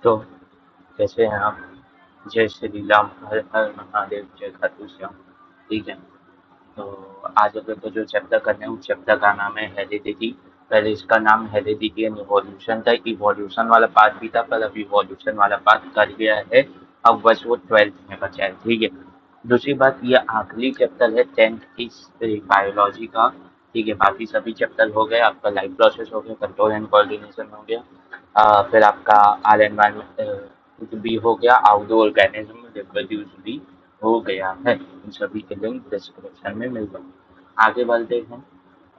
तो कैसे हैं आप? जय श्री राम, हर हर महादेव, जय खाटू श्याम। ठीक है। तो आज अगर तो जो चैप्टर करने हैं उस चैप्टर का नाम है हेरिडिटी। पहले इसका नाम हेरिडिटी एंड इवोल्यूशन था। इवोल्यूशन वाला पार्ट भी था पर अब इवोल्यूशन वाला पार्ट कर गया है। अब बस वो 12th में बचा है। ठीक है। दूसरी बात, ये आखिरी चैप्टर है 10th की बायोलॉजी का। ठीक है। बाकी सभी चैप्टर हो गए। आपका लाइफ प्रोसेस हो गया, कंट्रोल एंड कोऑर्डिनेशन हो गया। फिर आपका आर एनवायरमेंट भी हो गया, आउटडोर ऑर्गेनिज्म रिप्रोड्यूस भी हो गया है। इन सभी के लिंक डिस्क्रिप्शन में मिल जाएंगे। आगे बढ़ते हैं।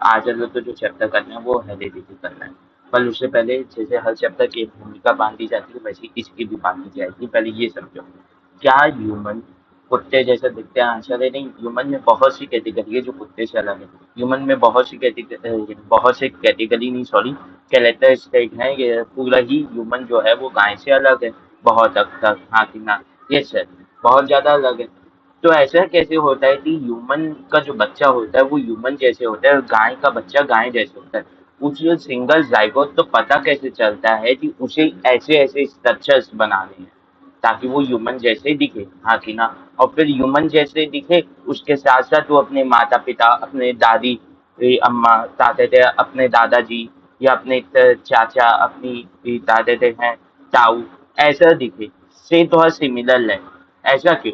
आज अगर तो जो चैप्टर करना है वो हेरिडिटी करना है। पर उससे पहले जैसे हर चैप्टर की एक भूमिका बांधी जाती है वैसे इसकी भी बांधी जाएगी। पहले ये समझो, क्या ह्यूमन कुत्ते जैसे दिखते हैं? आंसर है नहीं। ह्यूमन में बहुत सी कैटेगरी है जो कुत्ते से अलग है। ह्यूमन में बहुत से कैटेगरी नहीं, सॉरी, कैरेक्टरिस्टिक है। ये पूरा ही ह्यूमन जो है वो गाय से अलग है। बहुत हद तक, हाँ कि ना? ये सर बहुत ज्यादा अलग है। तो ऐसा कैसे होता है कि ह्यूमन का जो बच्चा होता है वो ह्यूमन जैसे होता है और गाय का बच्चा गाय जैसे होता है? उसे सिंगल जाइगोट तो पता कैसे चलता है कि उसे ऐसे ऐसे स्ट्रक्चर्स बनाने हैं ताकि वो ह्यूमन जैसे दिखे, हाँ कि ना? और फिर ह्यूमन जैसे दिखे उसके साथ साथ वो अपने माता पिता, अपने दादी, अम्मा, ताते, अपने दादाजी या अपने चाचा, अपनी दादे हैं, ताऊ, ऐसा दिखे। से तो सिमिलर है। ऐसा क्यों?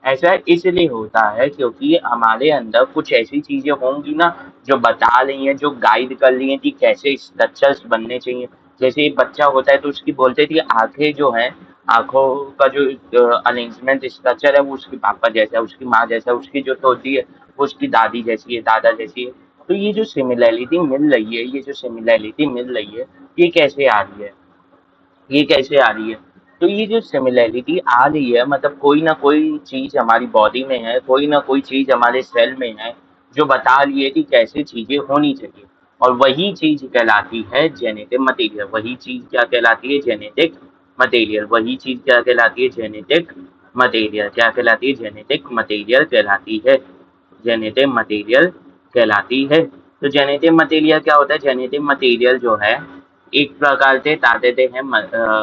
ऐसा इसलिए होता है क्योंकि हमारे अंदर कुछ ऐसी चीजें होंगी ना जो बता रही हैं, जो गाइड कर रही हैं कि कैसे स्ट्रक्चर्स बनने चाहिए। जैसे एक बच्चा होता है तो उसकी बोलते थे आंखें जो हैं, आंखों का जो अरेंजमेंट स्ट्रक्चर है वो उसके पापा जैसा है, उसकी माँ जैसा है, उसकी जो तोती है वो उसकी दादी जैसी है, दादा जैसी है। तो ये जो सिमिलैरिटी मिल रही है, ये जो सिमिलैरिटी मिल रही है, ये कैसे आ रही है? ये कैसे आ रही है? तो ये जो सिमिलैरिटी आ रही है मतलब कोई ना कोई चीज हमारी बॉडी में है, कोई ना कोई चीज हमारे सेल में है जो बता रही है कि कैसे चीजें होनी चाहिए। और वही चीज कहलाती है जेनेटिक मटेरियल। वही चीज क्या कहलाती है? Genetic material. वही चीज क्या कहलाती है? Genetic material. क्या कहलाती है? जेनेटिक मटेरियल कहलाती है। जेनेटिक मटेरियल कहलाती है। तो जेनेटिक मटेरियल क्या होता है? जेनेटिक मटेरियल जो है एक प्रकार से ताकते हैं,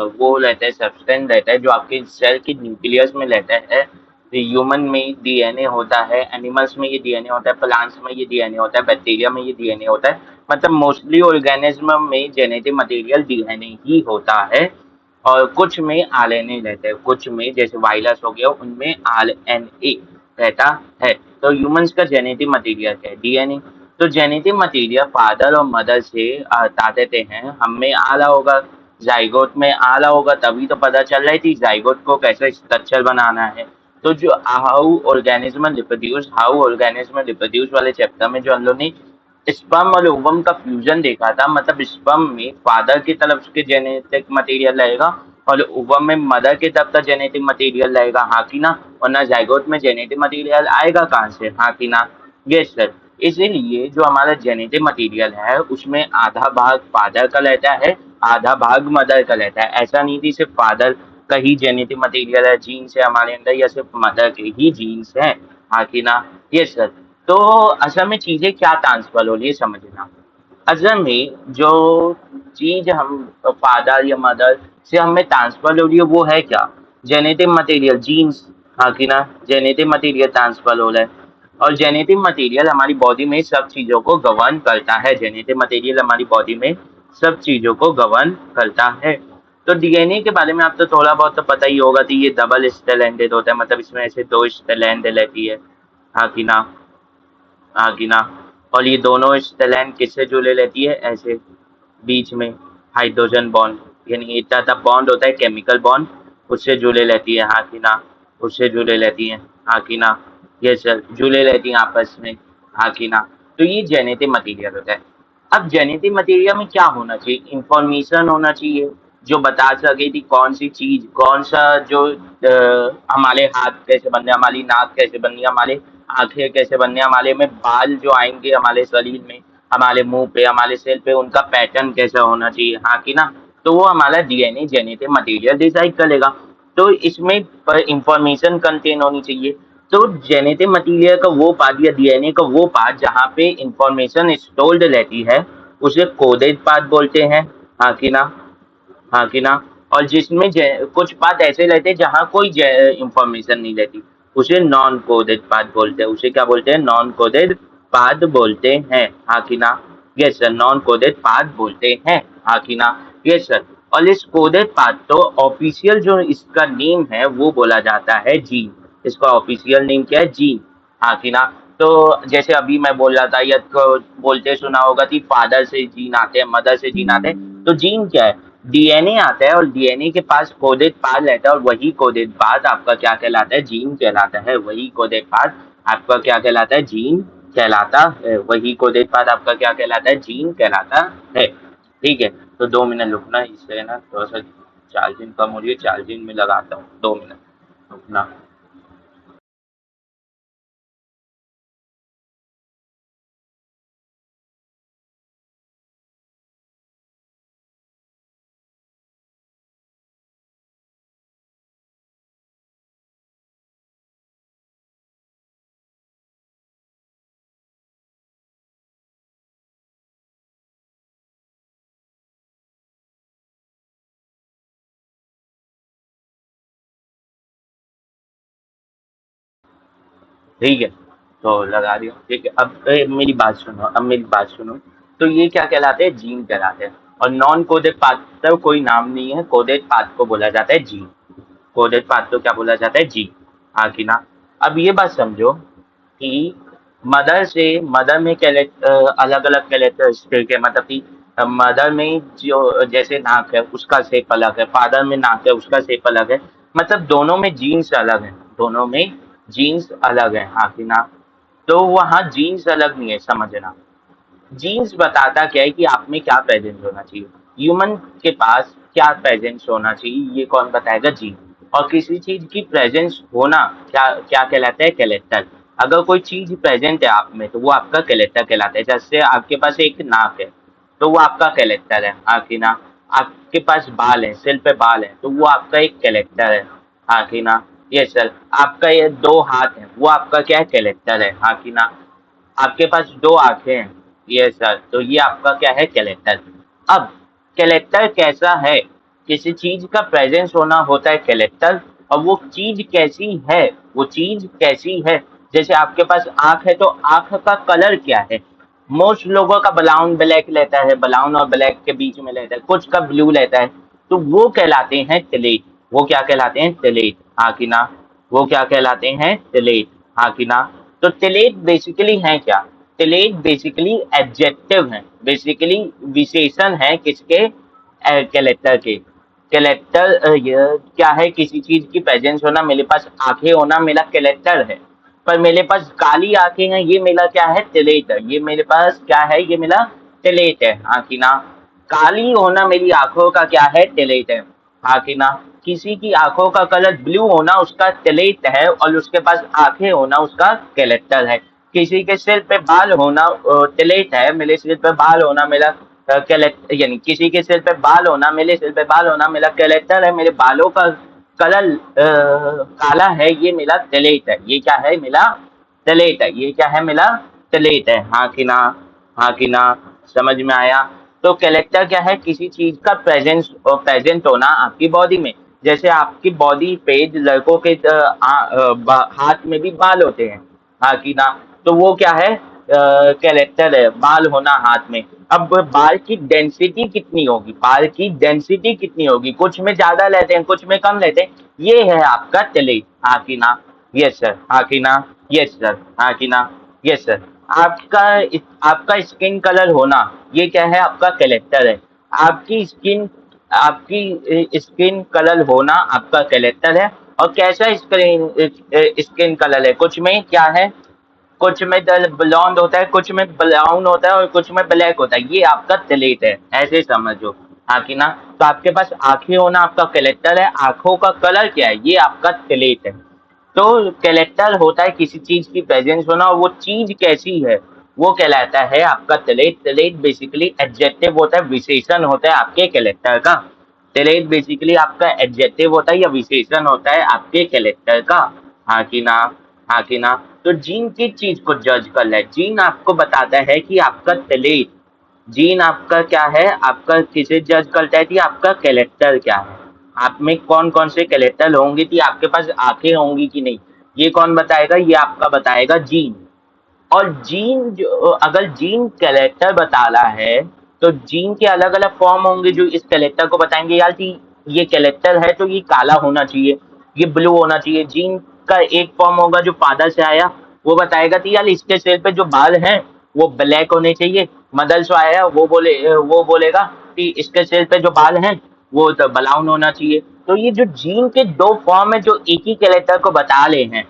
वो रहता है, सब्सटेंस रहता है जो आपके सेल के न्यूक्लियस में रहता है। ह्यूमन में डीएनए होता है, एनिमल्स में ये डीएनए होता है, प्लांट्स में ये डीएनए होता है, बैक्टीरिया में ये डीएनए होता है। मतलब मोस्टली ऑर्गेनिज्म में जेनेटिक मटेरियल डीएनए ही होता है। और कुछ में आरएनए रहते हैं, कुछ में जैसे वायरस हो गया उनमें आरएनए रहता है। तो ह्यूमंस का जेनेटिक मटेरियल है डीएनए। तो जेनेटिक मटेरियल फादर और मदर से देते हैं, हम में आ रहा होगा, जाइगोट में आ रहा होगा, तभी तो पता चल रहा है कि जाइगोट को कैसे स्ट्रक्चर बनाना है। तो जो हाउ ऑर्गेनिज्म रिप्रोड्यूस वाले चैप्टर में जो हम लोग ने स्पर्म और ओवम का फ्यूजन देखा था, मतलब स्पर्म में फादर की तरफ के जेनेटिक मटेरियल रहेगा और ओवम में मदर की तरफ का जेनेटिक मटेरियल रहेगा, हाँ कि ना? वरना जाइगोट में जेनेटिक मटेरियल आएगा कहाँ से, हाँ कि ना? Yes sir. इसीलिए जो हमारा जेनेटिक मटेरियल है उसमें आधा भाग फादर का रहता है, आधा भाग मदर का रहता है। ऐसा नहीं थी सिर्फ फादर का ही जेनेटिक मटेरियल है, जीन्स है हमारे अंदर, या सिर्फ मदर के ही जीन्स हैं, हाँ कि ना? Yes sir. तो असल में चीजें क्या ट्रांसफर हो रही है समझना। असल में जो चीज हम फादर या मदर से हमें ट्रांसफर हो रही है वो है क्या? जेनेटिक मटेरियल, जीन्स, हाँ कि ना? जेनेटिक मटेरियल ट्रांसफर हो रहा है। और जेनेटिक मटेरियल हमारी बॉडी में सब चीजों को गवर्न करता है। जेनेटिक मटेरियल हमारी बॉडी में सब चीजों को गवर्न करता है। तो डीएनए के बारे में आपको थोड़ा बहुत तो पता ही होगा कि ये डबल स्ट्रैंडेड होता है, मतलब इसमें ऐसे दो स्ट्रैंड रहती है, हाँ कि ना? हाँ कि ना? और ये दोनों स्ट्रैंड किससे जुड़े रहती है? ऐसे बीच में हाइड्रोजन बॉन्ड, यानी इतना तब बॉन्ड होता है केमिकल बॉन्ड, उससे जुड़े रहती है, हाँ कि ना? उससे जुड़े रहती हैं, हाँ कि ना? ये सर जुड़े रहती हैं आपस में, हाँ कि ना? तो ये जेनेटिक मटेरियल होता है। अब जेनेटिक मटेरियल में क्या होना चाहिए? इंफॉर्मेशन होना चाहिए जो बता सके कि कौन सी चीज, कौन सा जो हमारे हाथ कैसे बनने, हमारी नाक कैसे बननी, हमारे आंखें कैसे बनने, हमारे में बाल जो आएंगे हमारे शरीर में, हमारे मुंह पे, हमारे सिर पे, उनका पैटर्न कैसा होना चाहिए, हाँ कि ना? तो वो हमारा डीएनए जेनेटिक मटेरियल डिसाइड करेगा। तो इसमें इंफॉर्मेशन कंटेन होनी चाहिए। तो जेनेटिक मटेरियल का वो पार्ट या डीएनए का वो पार्ट जहाँ पे इंफॉर्मेशन स्टोर्ड रहती है उसे कोडेड पार्ट बोलते हैं, हाँ कि ना? हाँ कि ना? और जिसमें कुछ पाथ ऐसे रहते हैं जहाँ कोई इंफॉर्मेशन नहीं रहती, उसे नॉन कोडेड पाथ बोलते हैं। उसे क्या बोलते हैं? नॉन कोडेड पाथ बोलते हैं, हाँ कि ना? Yes sir, non coded path बोलते हैं, हाँ कि ना? Yes sir. और इस कोडेड पाथ तो ऑफिशियल जो इसका नेम है वो बोला जाता है जीन। इसका ऑफिशियल नेम क्या है? जीन, हाँ कि ना? तो जैसे अभी मैं बोल रहा था, या तो बोलते सुना होगा कि फादर से जीन आते हैं, मदर से जीन आते हैं। तो जीन क्या है? डीएनए आता है, और डीएनए के पास कोडेड पाथ रहता है, और वही कोडेड पाथ आपका क्या कहलाता है? जीन कहलाता है। वही कोडेड पाथ आपका क्या कहलाता है? जीन कहलाता है। वही कोडेड पाथ आपका क्या कहलाता है? जीन कहलाता है। ठीक है, तो 2 मिनट रुकना, इससे ना थोड़ा सा चार्जिंग कम हो रही है, चार्जिंग में लगाता हूँ, 2 मिनट रुकना। ठीक है, तो लगा दिया। ठीक है, अब मेरी बात सुनो, अब मेरी बात सुनो। तो ये क्या कहलाते हैं? जीन कहलाते हैं। और नॉन कोडेड पाथ का कोई नाम नहीं है, कोडेड पाथ को बोला जाता है जीन। कोडेड पाथ को क्या बोला जाता है? जीन, हाँ कि ना? अब ये बात समझो कि मदर में अलग अलग कैरेक्टरिस्टिक है, मतलब कि मदर में जो जैसे नाक है उसका शेप अलग है, फादर में नाक है उसका शेप अलग है, मतलब दोनों में जीन्स अलग है, दोनों में जीन्स अलग है, हाँ कि ना? तो वहाँ जीन्स अलग नहीं है, समझना। जीन्स बताता क्या है कि आप में क्या प्रेजेंस होना चाहिए, ह्यूमन के पास क्या प्रेजेंस होना चाहिए, ये कौन बताएगा? जीन। और किसी चीज की प्रेजेंस होना क्या क्या कहलाता है? कैरेक्टर। अगर कोई चीज प्रेजेंट है आप में तो वो आपका कैरेक्टर कहलाता है। जैसे आपके पास एक नाक है तो वो आपका कैरेक्टर है, हाँ कि ना? आपके पास बाल है, सिर पे बाल है, तो वो आपका एक कैरेक्टर है, हाँ कि ना? ये सर। आपका ये 2 हाथ है, वो आपका क्या है? कैरेक्टर है, हाँ कि ना? आपके पास 2 आंखें हैं, ये सर, तो ये आपका क्या है? कैरेक्टर। अब कैरेक्टर कैसा है? किसी चीज का प्रेजेंस होना होता है कैरेक्टर। और वो चीज कैसी है? वो चीज कैसी है? जैसे आपके पास आंख है, तो आंख का कलर क्या है? मोस्ट लोगों का ब्राउन ब्लैक रहता है, ब्राउन और ब्लैक के बीच में रहता है, कुछ का ब्लू रहता है। तो वो कहलाते हैं टेलेट। वो क्या कहलाते हैं? टेलेट, हाँ कि ना? वो क्या कहलाते हैं? टेलेट, हाँ कि ना? तो टेलेट बेसिकली है क्या? टेलेट बेसिकली एडजेक्टिव है, बेसिकली विशेषण है किसके? कैरेक्टर के। कैरेक्टर ये क्या है? किसी चीज की प्रेजेंस होना, मेरे पास आंखें होना मेरा कैरेक्टर है। पर मेरे पास काली आंखें हैं, ये मेरा क्या है? टेलेट है। ये मेरे पास क्या है? ये मेरा टेलेट है, हाँ कि ना? काली होना मेरी आंखों का क्या है? टेलेट है, हाँ कि ना? किसी की आंखों का कलर ब्लू होना उसका टेलेट है, और उसके पास आंखें होना उसका कैरेक्टर है। किसी के सिर पे बाल होना टेलेट है, मेरे सिर पे बाल होना मेरा कैरेक्टर, यानी किसी के सिर पे बाल होना, मेरे सिर पे बाल होना मेरा कैरेक्टर है। मेरे बालों का कलर काला है, ये मेरा टेलेट है। ये क्या है? मेरा टेलेट है। ये क्या है? मेरा टेलेट है, हाँ कि ना? हाँ कि ना? समझ में आया? तो कैरेक्टर क्या है? किसी चीज का प्रेजेंट होना आपकी बॉडी में। जैसे आपकी बॉडी पे लड़कों के हाथ में भी बाल होते हैं, हाँ कि ना? तो वो क्या है? कैरेक्टर है, बाल होना हाथ में। अब बाल की डेंसिटी कितनी होगी? बाल की डेंसिटी कितनी होगी? कुछ में ज्यादा लेते हैं, कुछ में कम लेते हैं। ये है आपका टेलेट, हाँ कि ना? यस सर, हाँ कि ना? यस सर, हाँ कि ना? Yes sir. आपका आपका स्किन कलर होना, ये क्या है? आपका कैरेक्टर है। आपकी स्किन कलर होना आपका कैरेक्टर है। और कैसा स्किन कलर है? कुछ में क्या है? कुछ में ब्लॉन्ड होता है, कुछ में ब्राउन होता है, और कुछ में ब्लैक होता है। ये आपका टेलेट है, ऐसे समझो, हाँ कि ना? तो आपके पास आंखें होना आपका कैरेक्टर है, आंखों का कलर क्या है? ये आपका टेलेट है। तो कैरेक्टर होता है किसी चीज की प्रेजेंस होना, और वो चीज कैसी है वो कहलाता है आपका टेलेट। टेलेट बेसिकली एडजेक्टिव होता है, विशेषण होता है आपके कैरेक्टर का। टेलेट बेसिकली आपका एडजेक्टिव होता है या विशेषण होता है आपके कैरेक्टर का, हाँ कि ना? हाँ कि ना? तो जीन किस चीज को जज कर रहा है? जीन आपको बताता है कि आपका टेलेट, जीन आपका क्या है? आपका किसे जज करता है कि आपका कैरेक्टर क्या है, आप में कौन कौन से कैरेक्टर होंगे, कि आपके पास आंखें होंगी कि नहीं, ये कौन बताएगा, ये आपका बताएगा जीन। और जीन जो, अगर जीन कैरेक्टर बताना है तो जीन के अलग अलग फॉर्म होंगे जो इस कैरेक्टर को बताएंगे यार कि ये कैरेक्टर है तो ये काला होना चाहिए, ये ब्लू होना चाहिए। जीन का एक फॉर्म होगा जो फादर से आया, वो बताएगा कि यार इसके सिर पे जो बाल हैं वो ब्लैक होने चाहिए। मदर से आया, वो बोलेगा कि इसके सिर पे जो बाल हैं वो तो ब्राउन होना चाहिए। तो ये जो जीन के दो फॉर्म है जो एक ही कैरेक्टर को बता रहे हैं,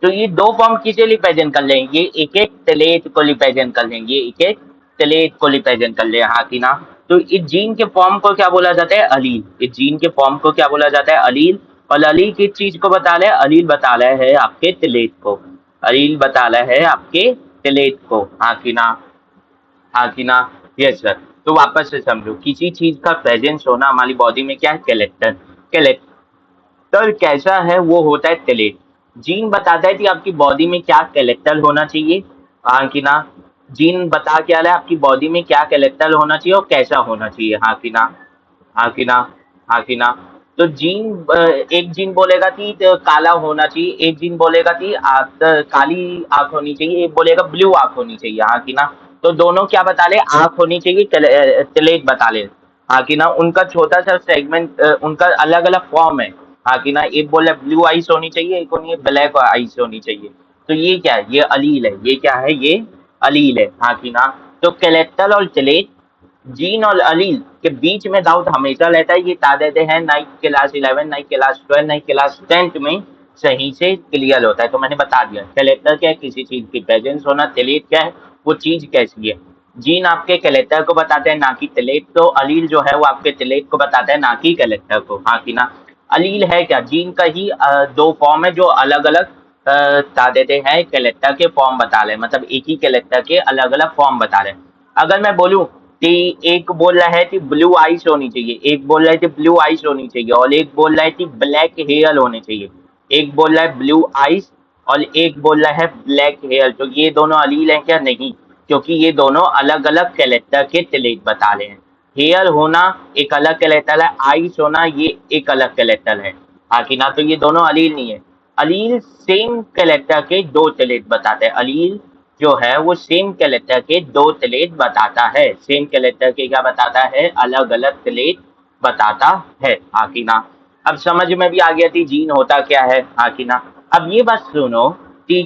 तो ये दो फॉर्म किसे रिप्रेजेंट कर रहे हैं, ये एक एक टेलेट को रिप्रेजेंट कर रहे हैं, ये एक एक टेलेट को रिप्रेजेंट कर रहे हैं, हाँ कि ना। तो इस जीन के फॉर्म को क्या बोला जाता है, अलील। इस जीन के फॉर्म को क्या बोला जाता है, अलील। और अलील किस चीज को बता रहा है, अलील बता रहा है आपके टेलेट को, अलील बता रहा है आपके टेलेट को, हाँ कि ना, हाँ कि ना। Yes sir. तो वापस से समझो, किसी चीज का प्रेजेंस होना हमारी बॉडी में क्या है, कैरेक्टर। कैरेक्टर कैसा है, वो होता है टेलेट। जीन बताता है कि आपकी बॉडी में क्या कैरेक्टर होना चाहिए, हाँ कि ना। जीन बता क्या रहा है, आपकी बॉडी में क्या कैरेक्टर होना चाहिए और कैसा होना चाहिए, हाँ कि ना, हाँ कि ना, हाँ कि ना। तो जीन एक जीन बोलेगा कि काला होना चाहिए, एक जीन बोलेगा कि काली आंख होनी चाहिए, एक बोलेगा ब्लू आंख होनी चाहिए, हाँ कि ना। तो दोनों क्या बता ले, आंख होनी चाहिए, टेलेट बता ले, हाँ कि ना। उनका छोटा सा सेगमेंट, उनका अलग अलग फॉर्म है, हाँ कि ना। एक बोल रहा है ब्लू आइस होनी चाहिए, एक होनी है ब्लैक आइस होनी चाहिए। तो ये क्या है, ये अलील है, ये क्या है, ये अलील है, हाँ कि ना। तो कैरेक्टर और टेलेट, जीन और अलील के बीच में डाउट हमेशा रहता है, ये बता देते हैं ninth class 11, ninth class 12, ninth class 10 में सही से क्लियर होता है। तो मैंने बता दिया कैरेक्टर क्या है, किसी चीज की प्रेजेंस होना, टेलेट क्या है, वो चीज कैसी है। जीन आपके कैरेक्टर को बताते हैं ना कि टेलेट, तो अलील जो है वो आपके टेलेट को बताता है ना कि कैरेक्टर को, हाँ कि ना। अलील है क्या, जीन का ही दो फॉर्म है जो अलग अलग बता देते हैं, कैरेक्टर के फॉर्म बता रहे हैं, मतलब एक ही कैरेक्टर के अलग अलग फॉर्म बता रहे हैं। अगर मैं बोलूं कि एक बोल रहा है कि ब्लू आइस होनी चाहिए, एक बोल रहा है कि ब्लू आइस होनी चाहिए, और एक बोल रहा है कि ब्लैक हेयर होने चाहिए, एक बोल रहा है ब्लू आइस और एक बोल रहा है ब्लैक हेयर, तो ये दोनों अलील हैं क्या, नहीं, क्योंकि ये दोनों अलग अलग कैरेक्टर के टेलेट बता रहे हैं। हेयर होना एक अलग कैरेक्टर है, आइस होना ये एक अलग कैरेक्टर है, हाँ कि ना। तो ये दोनों अलील नहीं है। अलील सेम कैरेक्टर के दो टेलेट बताते हैं, अलील जो है वो सेम कैरेक्टर के दो टेलेट बताता है, सेम कैरेक्टर के क्या बताता है, अलग अलग टेलेट बताता है, हाँ कि ना। अब समझ में भी आ गया कि जीन होता क्या है, हाँ कि ना। अब ये बात सुनो कि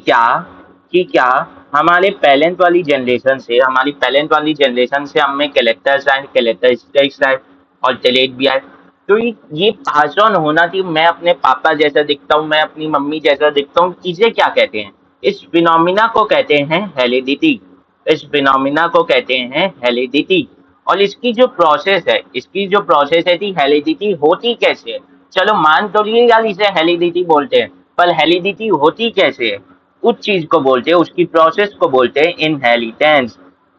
क्या हमारे पेरेंट वाली जनरेशन से, हमारी पेरेंट वाली जनरेशन से हमें कैरेक्टर्स आए, कैरेक्टरिस्टिक्स आए और टेलेट भी आए। तो ये पास ऑन होना कि मैं अपने पापा जैसा दिखता हूँ, मैं अपनी मम्मी जैसा दिखता हूँ, इसे क्या कहते हैं, इस फिनोमिना को कहते हैं हेलिडिटी। इस फिनोमिना को कहते हैं हेलिडिटी। और इसकी जो प्रोसेस है, इसकी जो प्रोसेस है कि हेलिडिटी होती कैसे है, चलो मान तो लिए यार इसे हेलिडिटी बोलते हैं, पर हेलिडिटी होती कैसे है, उस चीज को बोलते हैं, उसकी प्रोसेस को बोलते हैं इनहेरिटेंस।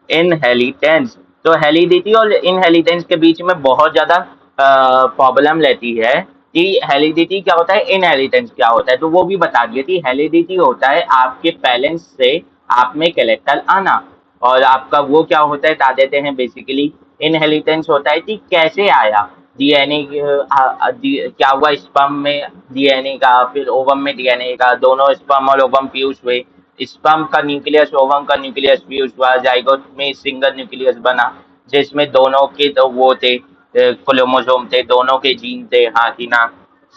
इनहेरिटेंस। तो हेलिडिटी और इनहेरिटेंस के बीच में बहुत ज्यादा प्रॉब्लम रहती है कि हेलिडिटी क्या होता है, इनहेरिटेंस क्या होता है। तो वो भी बता दिए कि हेलिडिटी होता है आपके पेरेंट्स से आप में कैरेक्टर आना, और आपका वो क्या होता है बता देते हैं बेसिकली। इनहेरिटेंस होता है कि कैसे आया, डीएनए क्या हुआ, स्पर्म में डीएनए का, फिर ओवम में डीएनए का, दोनों स्पर्म और ओवम फ्यूज हुए, स्पर्म का न्यूक्लियस ओवम का न्यूक्लियस फ्यूज हुआ, जाइगोट में सिंगल न्यूक्लियस बना, जिसमें दोनों के तो वो थे, क्रोमोसोम थे, दोनों के जीन थे, हाँ कि ना।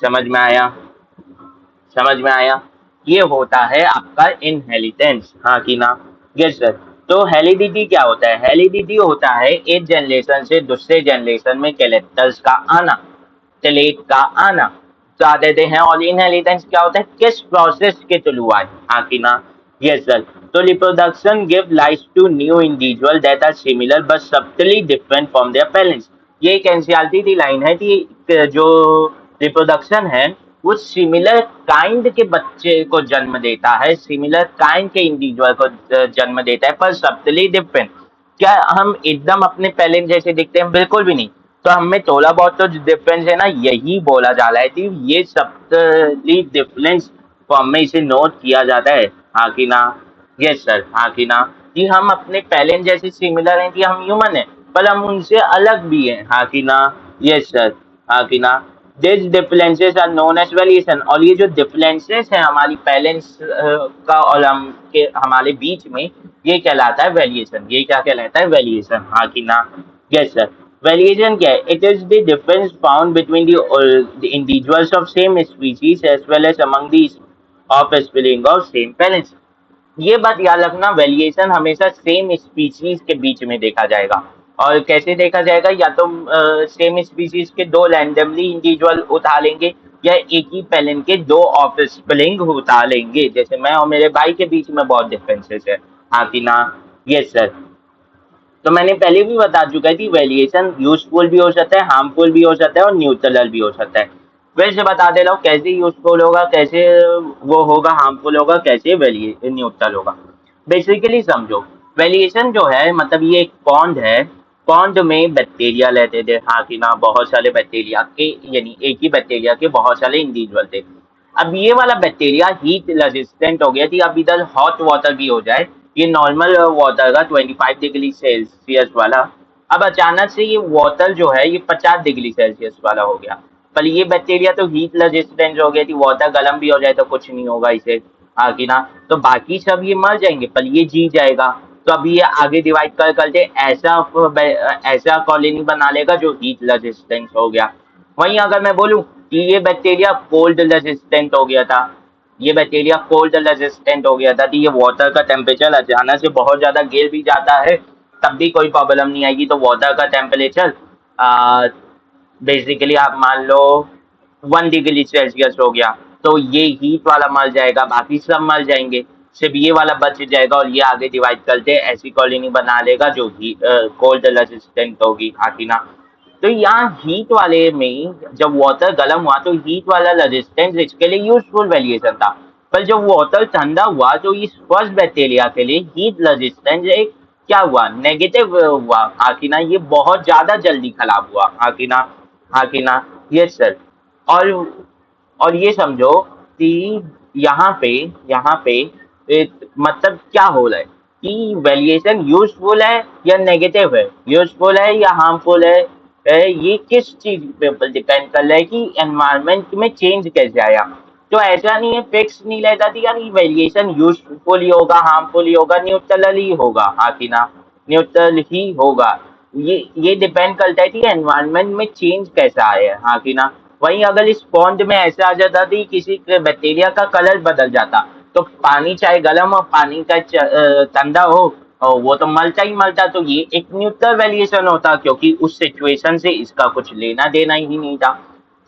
समझ में आया, समझ में आया। ये होता है आपका इनहेरिटेंस, हाँ कि ना। Yes sir. तो हेरिडिटी क्या होता है, हेरिडिटी होता है एक जनरेशन से दूसरे जनरेशन में कैरेक्टर्स का आना, टेलेट का आना, तो आ देते हैं। और इनहेरिटेंस क्या होता है, किस प्रोसेस के थ्रू आए, हाँ कि ना। Yes sir. तो reproduction give life to new individual that are similar but subtly different from their parents. ये एक एनसीईआरटी की लाइन है कि जो रिप्रोडक्शन है वो सिमिलर काइंड के बच्चे को जन्म देता है, सिमिलर काइंड के इंडिविजुअल को जन्म देता है, पर सब्टली डिफरेंट। क्या हम एकदम अपने पेरेंट जैसे दिखते हैं, बिल्कुल भी नहीं। तो हमें थोड़ा बहुत तो डिफरेंस है ना, यही बोला जा रहा है कि ये सब्टली डिफरेंस फॉर्म में इसे नोट किया जाता है, हाँ कि ना। यस सर, हाँ कि ना। कि हम अपने पेरेंट जैसे सिमिलर हैं, कि हम ह्यूमन हैं, पर हम उनसे अलग भी हैं, हाँ कि ना। यस सर, हाँ कि ना। This differences are known as variation. और ये जो डिफरेंसेस है हमारी पेरेंट्स का और हम के हमारे बीच में, ये कहलाता है वेरिएशन। ये क्या कहलाता है? वेरिएशन, हाँ कि ना? Yes sir. वेरिएशन क्या है? It is the difference found between the individuals of same species as well as among the offspring of same parents. ये बात याद रखना, वेरिएशन हमेशा सेम स्पीशीज के बीच में देखा जाएगा। और कैसे देखा जाएगा? या तो सेम स्पीशीज के दो रैंडमली इंडिविजुअल उठा लेंगे, या एक ही पेलिन के दो ऑफस्प्रिंग उठा लेंगे। जैसे मैं और मेरे भाई के बीच में बहुत डिफरेंसेस है, हाँ कि ना? Yes sir. तो मैंने पहले भी बता चुका है कि वेरिएशन यूजफुल भी हो सकता है, हार्मफुल भी हो सकता है और न्यूट्रल भी हो सकता है। फिर से बता दे रहा हूँ कैसे यूजफुल होगा, कैसे वो होगा, हार्मफुल होगा, कैसे न्यूट्रल होगा। बेसिकली समझो, वेरिएशन जो है मतलब ये एक पॉन्ड है। पॉन्ड में बैक्टीरिया रहते थे, हाँ कि ना? बहुत सारे बैक्टीरिया के, यानी एक ही बैक्टीरिया के बहुत सारे इंडिविजुअल थे। अब ये वाला बैक्टीरिया हीट रेजिस्टेंट हो गया थी। अब इधर हॉट वाटर भी हो जाए, ये नॉर्मल वाटर का 25 डिग्री सेल्सियस वाला, अब अचानक से ये वाटर जो है ये 50 डिग्री सेल्सियस वाला हो गया। पर ये बैक्टीरिया तो हीट रेजिस्टेंट हो गई थी, वाटर गर्म भी हो जाए तो कुछ नहीं होगा इसे, हाँ कि ना? तो बाकी सब ये मर जाएंगे पर ये जी जाएगा। तो अब ये आगे डिवाइड कर करके ऐसा ऐसा कॉलोनी बना लेगा जो हीट रेजिस्टेंट हो गया। वहीं अगर मैं बोलूं कि ये बैक्टीरिया कोल्ड रेजिस्टेंट हो गया था, ये बैक्टीरिया कोल्ड रेजिस्टेंट हो गया था, कि ये वाटर का टेम्परेचर अचानक से बहुत ज्यादा गिर भी जाता है तब भी कोई प्रॉब्लम नहीं आएगी। तो वाटर का टेम्परेचर बेसिकली आप मान लो 1 डिग्री सेल्सियस हो गया, तो ये हीट वाला मर जाएगा, बाकी सब मर जाएंगे, सिर्फ ये वाला बच जाएगा। और ये आगे डिवाइड करते ऐसी कॉलोनी बना लेगा जो कोल्ड रेजिस्टेंट होगी, हाँ कि ना? तो यहाँ हीट वाले में जब वाटर गर्म हुआ तो हीट वाला रेजिस्टेंस इसके लिए यूजफुल वेरिएशन था। पर जब वाटर ठंडा हुआ तो इस फर्स्ट बैक्टीरिया के लिए हीट रेजिस्टेंस एक क्या हुआ? नेगेटिव हुआ, हाँ कि ना? ये बहुत ज्यादा जल्दी खराब हुआ, हाँ कि ना? हाँ कि ना? Yes sir. और और ये समझो कि यहाँ पे यहाँ पे मतलब क्या हो रहा है कि वेरिएशन यूजफुल है या नेगेटिव है, यूजफुल है या हार्मफुल है। ये किस चीज पे डिपेंड कर रहा है कि एनवायरनमेंट में चेंज कैसे आया। तो ऐसा नहीं है, फिक्स नहीं रहता थी यार, ये वेरिएशन यूजफुल ही होगा, हार्मफुल ही होगा, न्यूट्रल ही होगा, हाँ कि ना? न्यूट्रल ही होगा। ये डिपेंड करता है कि एनवायरनमेंट में चेंज कैसा आया है, हाँ कि ना? वहीं अगर इस पॉन्ड में ऐसा आ जाता कि किसी बैक्टीरिया का कलर बदल जाता, तो पानी चाहे गर्म हो, पानी चाहे ठंडा हो, और वो तो मलता ही मलता, तो ये एक न्यूट्रल वेरिएशन होता, क्योंकि उस सिचुएशन से इसका कुछ लेना देना ही नहीं था।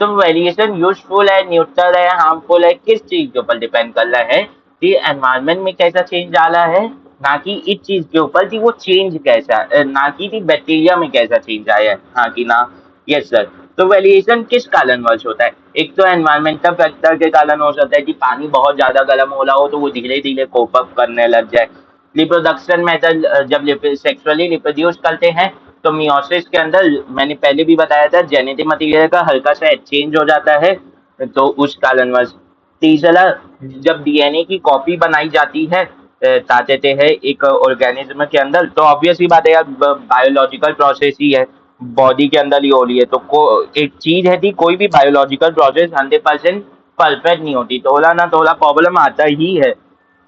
तो वेरिएशन यूजफुल है, न्यूट्रल है, हार्मफुल है, किस चीज के ऊपर डिपेंड कर रहा है कि एनवायरनमेंट में कैसा चेंज आ रहा है, ना कि इस चीज के ऊपर कि वो चेंज कैसा ना कि बैक्टीरिया में कैसा चेंज आया है, हाँ कि ना? Yes sir. तो वेरिएशन किस कारणवश होता है? एक तो एनवायरमेंटल फैक्टर के कारण हो सकता है कि पानी बहुत ज्यादा गर्म हो रहा हो तो वो धीरे धीरे कोप अप करने लग जाए। रिप्रोडक्शन मेथड, जब सेक्सुअली रिप्रोड्यूस करते हैं तो मियोसिस के अंदर मैंने पहले भी बताया था जेनेटिक मटेरियल का हल्का सा एक्सचेंज हो जाता है, तो उस कारणवश। तीसरा, जब डीएनए की कॉपी बनाई जाती है ताते है एक ऑर्गेनिज्म के अंदर, तो ऑब्वियस ही बात है यार, बायोलॉजिकल प्रोसेस ही है, बॉडी के अंदर ही हो रही है। तो एक चीज है कि कोई भी बायोलॉजिकल प्रोसेस 100% परफेक्ट नहीं होती, थोड़ा ना थोड़ा प्रॉब्लम आता ही है।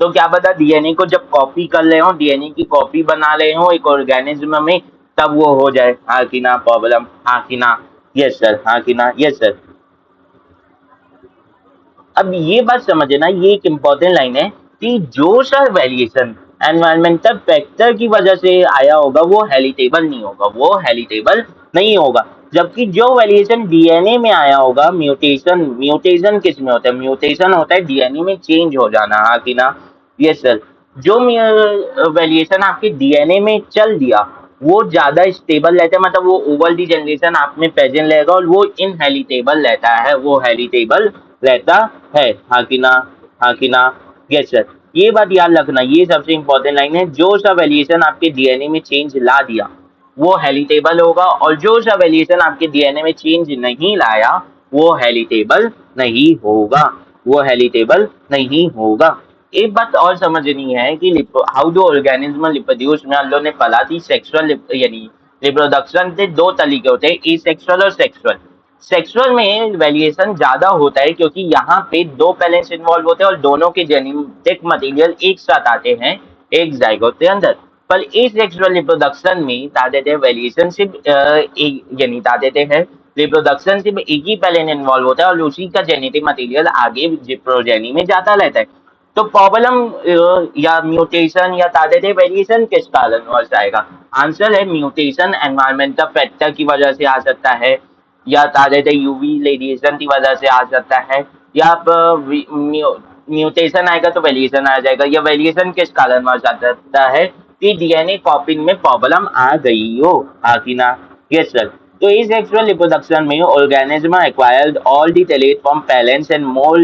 तो क्या पता डीएनए को जब कॉपी कर रहे हो, डीएनए की कॉपी बना रहे हो एक ऑर्गेनिज्म में, तब वो हो जाए, हाँ कि ना? प्रॉब्लम, हाँ कि ना? यस सर, हाँ कि ना? Yes sir. अब ये बात समझना, ये एक इम्पोर्टेंट लाइन है कि जो सा वेरिएशन एनवायरमेंटल फैक्टर की वजह से आया होगा वो हेरिटेबल नहीं होगा, वो हेरिटेबल नहीं होगा। जबकि जो वेरिएशन डीएनए में आया होगा, म्यूटेशन, म्यूटेशन किस में होता है? म्यूटेशन होता है डीएनए में चेंज हो जाना, हाँ कि ना? Yes sir. जो वेरिएशन आपके डीएनए में चल दिया वो ज्यादा स्टेबल रहता है, मतलब वो ओवर दी जनरेशन आप में प्रेजेंट रहेगा और वो इनहेरिटेबल रहता है, वो हेरिटेबल रहता है, हाँ कि ना? हाँ कि ना? Yes sir. ये बात याद रखना, ये सबसे इंपॉर्टेंट लाइन है, जो सा वेरिएशन आपके डीएनए में चेंज ला दिया वो हेरिटेबल होगा, और जो सा वेरिएशन आपके डीएनए में चेंज नहीं लाया वो हेरिटेबल नहीं होगा, वो हेरिटेबल नहीं होगा। एक बात और समझनी है कि हाउ डू ऑर्गेनिज्म रिप्रोड्यूस में हम लोग ने पढ़ा थी सेक्सुअल, यानी रिप्रोडक्शन के दो तरीके होते हैं, ए सेक्सुअल और सेक्सुअल। सेक्सुअल में वेरिएशन ज्यादा होता है क्योंकि यहाँ पे दो पेरेंट्स इन्वॉल्व होते हैं और दोनों के जेनेटिक मटेरियल एक साथ आते हैं एक जाइगोट के अंदर। पर एसेक्सुअल रिप्रोडक्शन में तादेते वेरिएशन सिर्फ एक यानी तादेते हैं रिप्रोडक्शन सिर्फ एक ही पेरेंट इन्वॉल्व होता है और उसी का जेनेटिक मटेरियल आगे प्रोजेनी में जाता रहता है। तो प्रॉब्लम या म्यूटेशन या तादेते वेरिएशन किस कारण आएगा? आंसर है म्यूटेशन एनवायरमेंटल फैक्टर की वजह से आ सकता है, या ताज़ा यूवी रेडिएशन की वजह से आ सकता है, या आप म्यूटेशन आएगा तो वेरिएशन आ जाएगा, या वेरिएशन किस कारण आ सकता है कि डीएनए कॉपिंग में प्रॉब्लम आ गई हो। हाँ कि ना? Yes sir. तो इस सेक्सुअल रिप्रोडक्शन में organism acquired all the trait from parents and more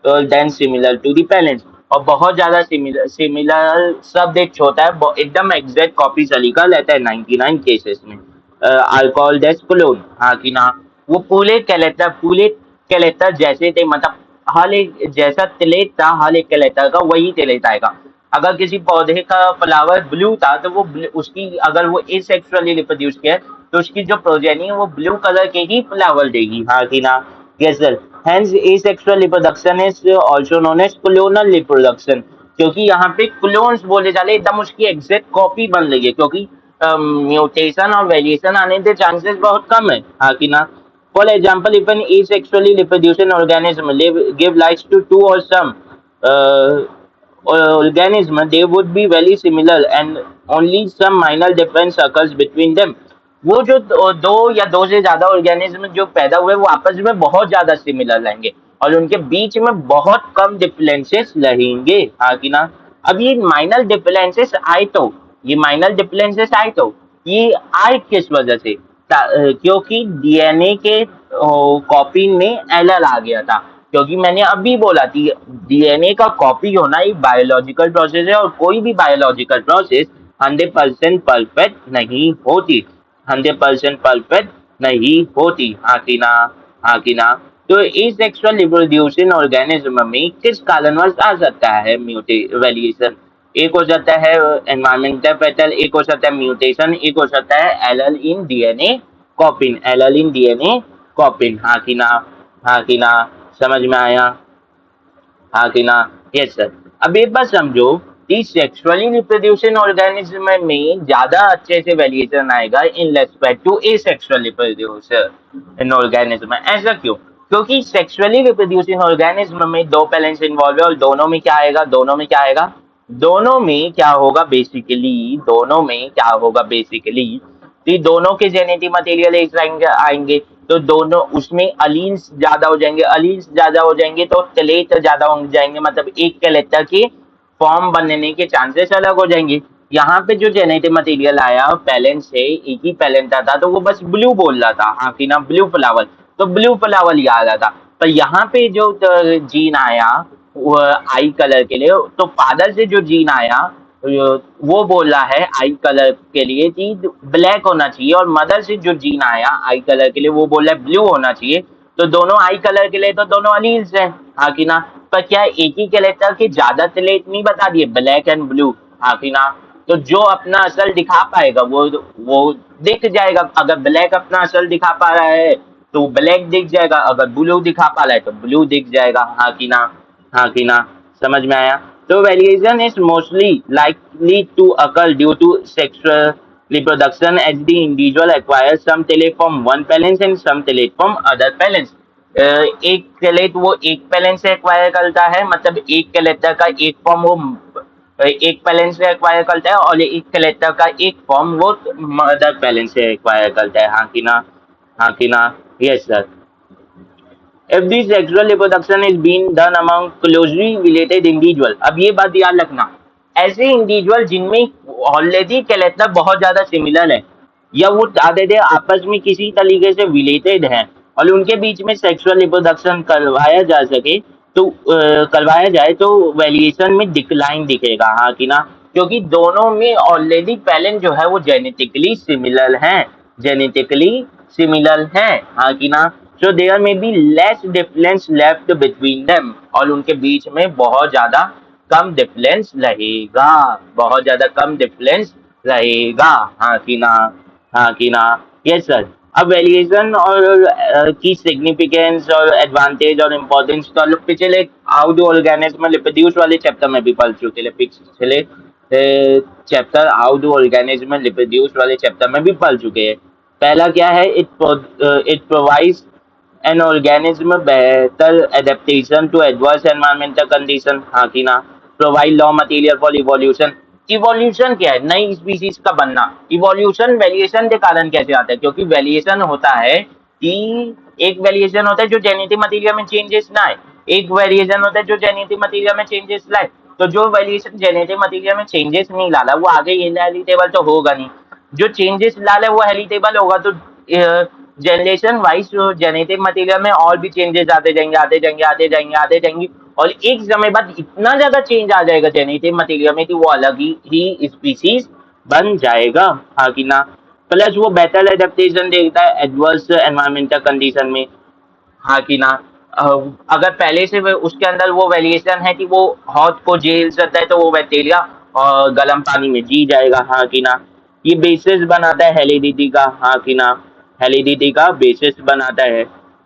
then similar to the parents. और बहुत ज्यादा सिमिलर सिमिलर शब्द एक छोटा है, एकदम एग्जैक्ट कॉपी सलीका लेता है 99 केसेस में। Alcohol that's clone. हाँ कि ना? वो पूरे कैलेक्टर जैसे थे, मतलब हर एक जैसा तिलेट था, हर एक कैलेक्टर का वही तिलेट आएगा। अगर किसी पौधे का फ्लावर ब्लू था तो वो उसकी अगर वो एसेक्सुअली रिप्रोड्यूस किया है, तो उसकी जो प्रोजेनी है वो ब्लू कलर के ही फ्लावर देगी। हाँ कि ना? Yes sir. Hence asexual reproduction is also known as clonal reproduction, क्योंकि यहाँ पे क्लोन्स बोले जा रहे एकदम उसकी एग्जैक्ट कॉपी बन रही है, क्योंकि म्यूटेशन और वेरिएशन आने के चांसेस बहुत कम है। हाँ कि ना? For example if an asexually reproducing organism give rise to two or some uh, organism, they would be very similar and only some minor difference occurs between them। वो जो दो या दो से ज्यादा ऑर्गेनिज्म जो पैदा हुए वो आपस में बहुत ज्यादा सिमिलर रहेंगे और उनके बीच में बहुत कम डिफरेंसेस रहेंगे। हाँ कि ना? अब ये माइनर डिफरेंसेस आए तो ये आए किस वजह से? क्योंकि डीएनए के कॉपी में एरर आ गया था। क्योंकि मैंने अभी बोला थी डीएनए का कॉपी होना एक बायोलॉजिकल प्रोसेस है और कोई भी बायोलॉजिकल प्रोसेस 100% परफेक्ट नहीं होती। 100% परफेक्ट नहीं होती। हाँ कि ना? हाँ कि ना? तो इस सेक्सुअल रिप्रोड्यूसिंग ऑर्गेनिज्म में किस कारणवश आ सकता है वेरिएशन? एक हो सकता है एनवायरमेंटल फैक्टर, एक हो सकता है म्यूटेशन, एक हो सकता है एलएल इन डीएनए कॉपिंग। हाँ कि ना? हाँ कि ना? समझ में आया? हाँ कि ना? Yes sir. अब एक बात समझो कि सेक्सुअली रिप्रोड्यूसिंग ऑर्गेनिज्म में ज्यादा अच्छे से वेरिएशन आएगा in respect to asexual reproducing organism. ऐसा क्यों? क्योंकि सेक्सुअली रिप्रोड्यूसिंग ऑर्गेनिज्म में दो पेरेंट्स इन्वॉल्व है और दोनों में क्या होगा बेसिकली कि दोनों के जेनेटिक मटेरियल एक आएंगे, तो दोनों उसमें अलीन्स ज्यादा हो जाएंगे तो कैलेट ज्यादा हो जाएंगे, मतलब एक कैलेक्टर के फॉर्म बनने के चांसेस अलग हो जाएंगे। यहाँ पे जो जेनेटिक मटेरियल आया पैलेंट से एक ही पैलेंट था तो वो बस ब्लू बोल रहा था। हाँ कि ना? ब्लू फ्लावर, तो ब्लू फ्लावर ही आ रहा था। पर यहाँ पे जो जीन आया वो आई कलर के लिए, तो फादर से जो जीन आया वो बोल रहा है आई कलर के लिए कि ब्लैक होना चाहिए, और मदर से जो जीन आया आई कलर के लिए वो बोल रहा है ब्लू होना चाहिए। तो दोनों आई कलर के लिए तो दोनों अलील्स हैं। हाँ कि ना? पर क्या एक ही कैरेक्टर के ज्यादा तिलेट नहीं बता दिए, ब्लैक एंड ब्लू? हाँ कि ना? तो जो अपना असल दिखा पाएगा वो दिख जाएगा। अगर ब्लैक अपना असल दिखा पा रहा है तो ब्लैक दिख जाएगा, अगर ब्लू दिखा पा रहा है तो ब्लू दिख जाएगा। हाँ कि ना? हाँ कि ना? समझ में आया? तो variation is mostly likely to occur due to sexual reproduction as the individual acquires some tellate from one parent and some tellate from other parents। एक tellate वो एक parent से acquire करता है, मतलब एक कैरेक्टर का एक फॉर्म वो एक parent से acquire करता है और एक कैरेक्टर का एक फॉर्म वो मदर parent से acquire करता है। हाँ कि ना? हाँ कि ना? Yes sir. If the sexual reproduction is being done among closely related individual, अब ये बात याद रखना, ऐसे इंडिविजुअल जिनमें ऑलरेडी कैरेक्टर बहुत ज्यादा सिमिलर है या वो आधे आपस में किसी तरीके से रिलेटेड हैं और उनके बीच में सेक्सुअल रिप्रोडक्शन करवाया जाए तो वेरिएशन में डिक्लाइन दिखेगा। हाँ कि ना? क्योंकि दोनों में ऑलरेडी पेरेंट जो है वो जेनेटिकली सिमिलर हैं। हाँ कि ना? सो देयर में be less difference left between them, और उनके बीच में बहुत ज्यादा कम डिफरेंस रहेगा। हाँ कि ना? हाँ कि ना? Yes sir. अब वेरिएशन और की सिग्निफिकेंस और एडवांटेज और इम्पोर्टेंस तो लोग पिछले हाउ डू ऑर्गेनिज्म रिप्रोड्यूस वाले चैप्टर में भी पढ़ चुके हैं, पिछले chapter how do organism reproduce वाले चैप्टर में भी पढ़ चुके हैं। पहला क्या है, इट प्रोवाइड्स एन ऑर्गेनिज्म बेहतर adaptation to adverse environmental condition, हाँ कि ना। Provide raw material for evolution. Evolution क्या है, नई स्पीसीज का बनना। इवोल्यूशन वेरिएशन के कारण कैसे आता है, क्योंकि वेरिएशन होता है कि एक वेरिएशन होता है जो जेनेटिक मटेरियल में चेंजेस ना आए, एक वेरिएशन होता है जो जेनेटिक मटेरियल में चेंजेस लाए। तो जो वेरिएशन जेनेटिक मटेरियल में चेंजेस नहीं ला रहा वो आगे इनहेरिटेबल तो होगा नहीं, जो चेंजेस ला रहा है वो हेरिटेबल होगा। तो जनरेशन वाइज जेनेटिक मटेरियल में और भी चेंजेस आते जाएंगे आते जाएंगे आते जाएंगे आते जाएंगे, और एक समय बाद इतना ज्यादा चेंज आ जाएगा जेनेटिक मटेरियल में कि वो अलग ही स्पीसीज बन जाएगा, हाँ कि ना। प्लस वो बेटर एडेप्टेशन देता है एडवर्स एनवायरमेंटल कंडीशन में, हाँ कि ना। अ, अगर पहले से उसके अंदर वो वेरिएशन है कि वो हॉट को झेल सकता है तो वो बैक्टीरिया और गर्म पानी में जी जाएगा, हाँ कि ना। ये बेसिस बनाता है हेलिडिटी का, हाँ कि ना। हेलिडिटी का बेसिस बनाता है,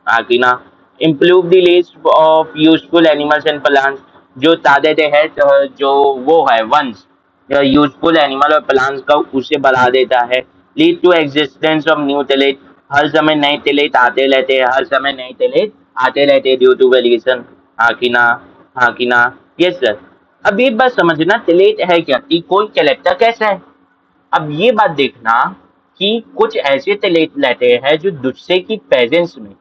हाँ कि ना। Improve the list of useful animals and plants. जो तादाद है जो वो है वंश यूजफुल एनिमल और प्लांट्स का उसे बढ़ा देता है। Lead to existence of new trait. हर समय नए टेलेट आते रहते हैं, हर समय नए टेलेट आते रहते हैं ड्यू टू वेरिएशन, हाँ कि ना। हाँ कि ना। Yes sir. अब एक बात समझना, टेलेट है क्या कि कोई कैरेक्टर कैसा है। अब ये बात देखना कि कुछ ऐसे टेलेट लेते हैं जो दूसरे की प्रेजेंस में,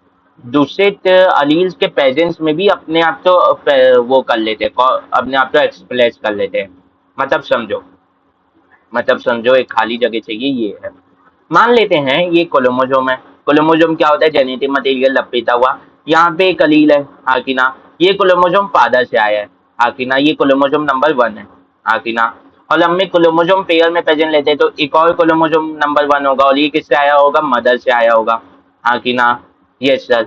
दूसरे अलील्स के प्रेजेंस में भी अपने आप तो वो कर लेते हैं, अपने आप तो एक्सप्रेस कर लेते हैं। मतलब समझो, मतलब समझो एक खाली जगह चाहिए, ये है। मान लेते हैं ये क्रोमोसोम है। क्रोमोसोम क्या होता है, जेनेटिक मटेरियल लपेटा हुआ। यहाँ पे एक अलील है, हाँ कि ना। ये क्रोमोसोम फादर से आया है, हाँ कि ना। ये क्रोमोसोम नंबर 1 है, हाँ कि ना। और हम क्रोमोसोम पेयर में प्रेजेंट लेते हैं तो एक और क्रोमोसोम नंबर 1 होगा, और ये किससे आया होगा, मदर से आया होगा, हाँ कि ना। Yes sir.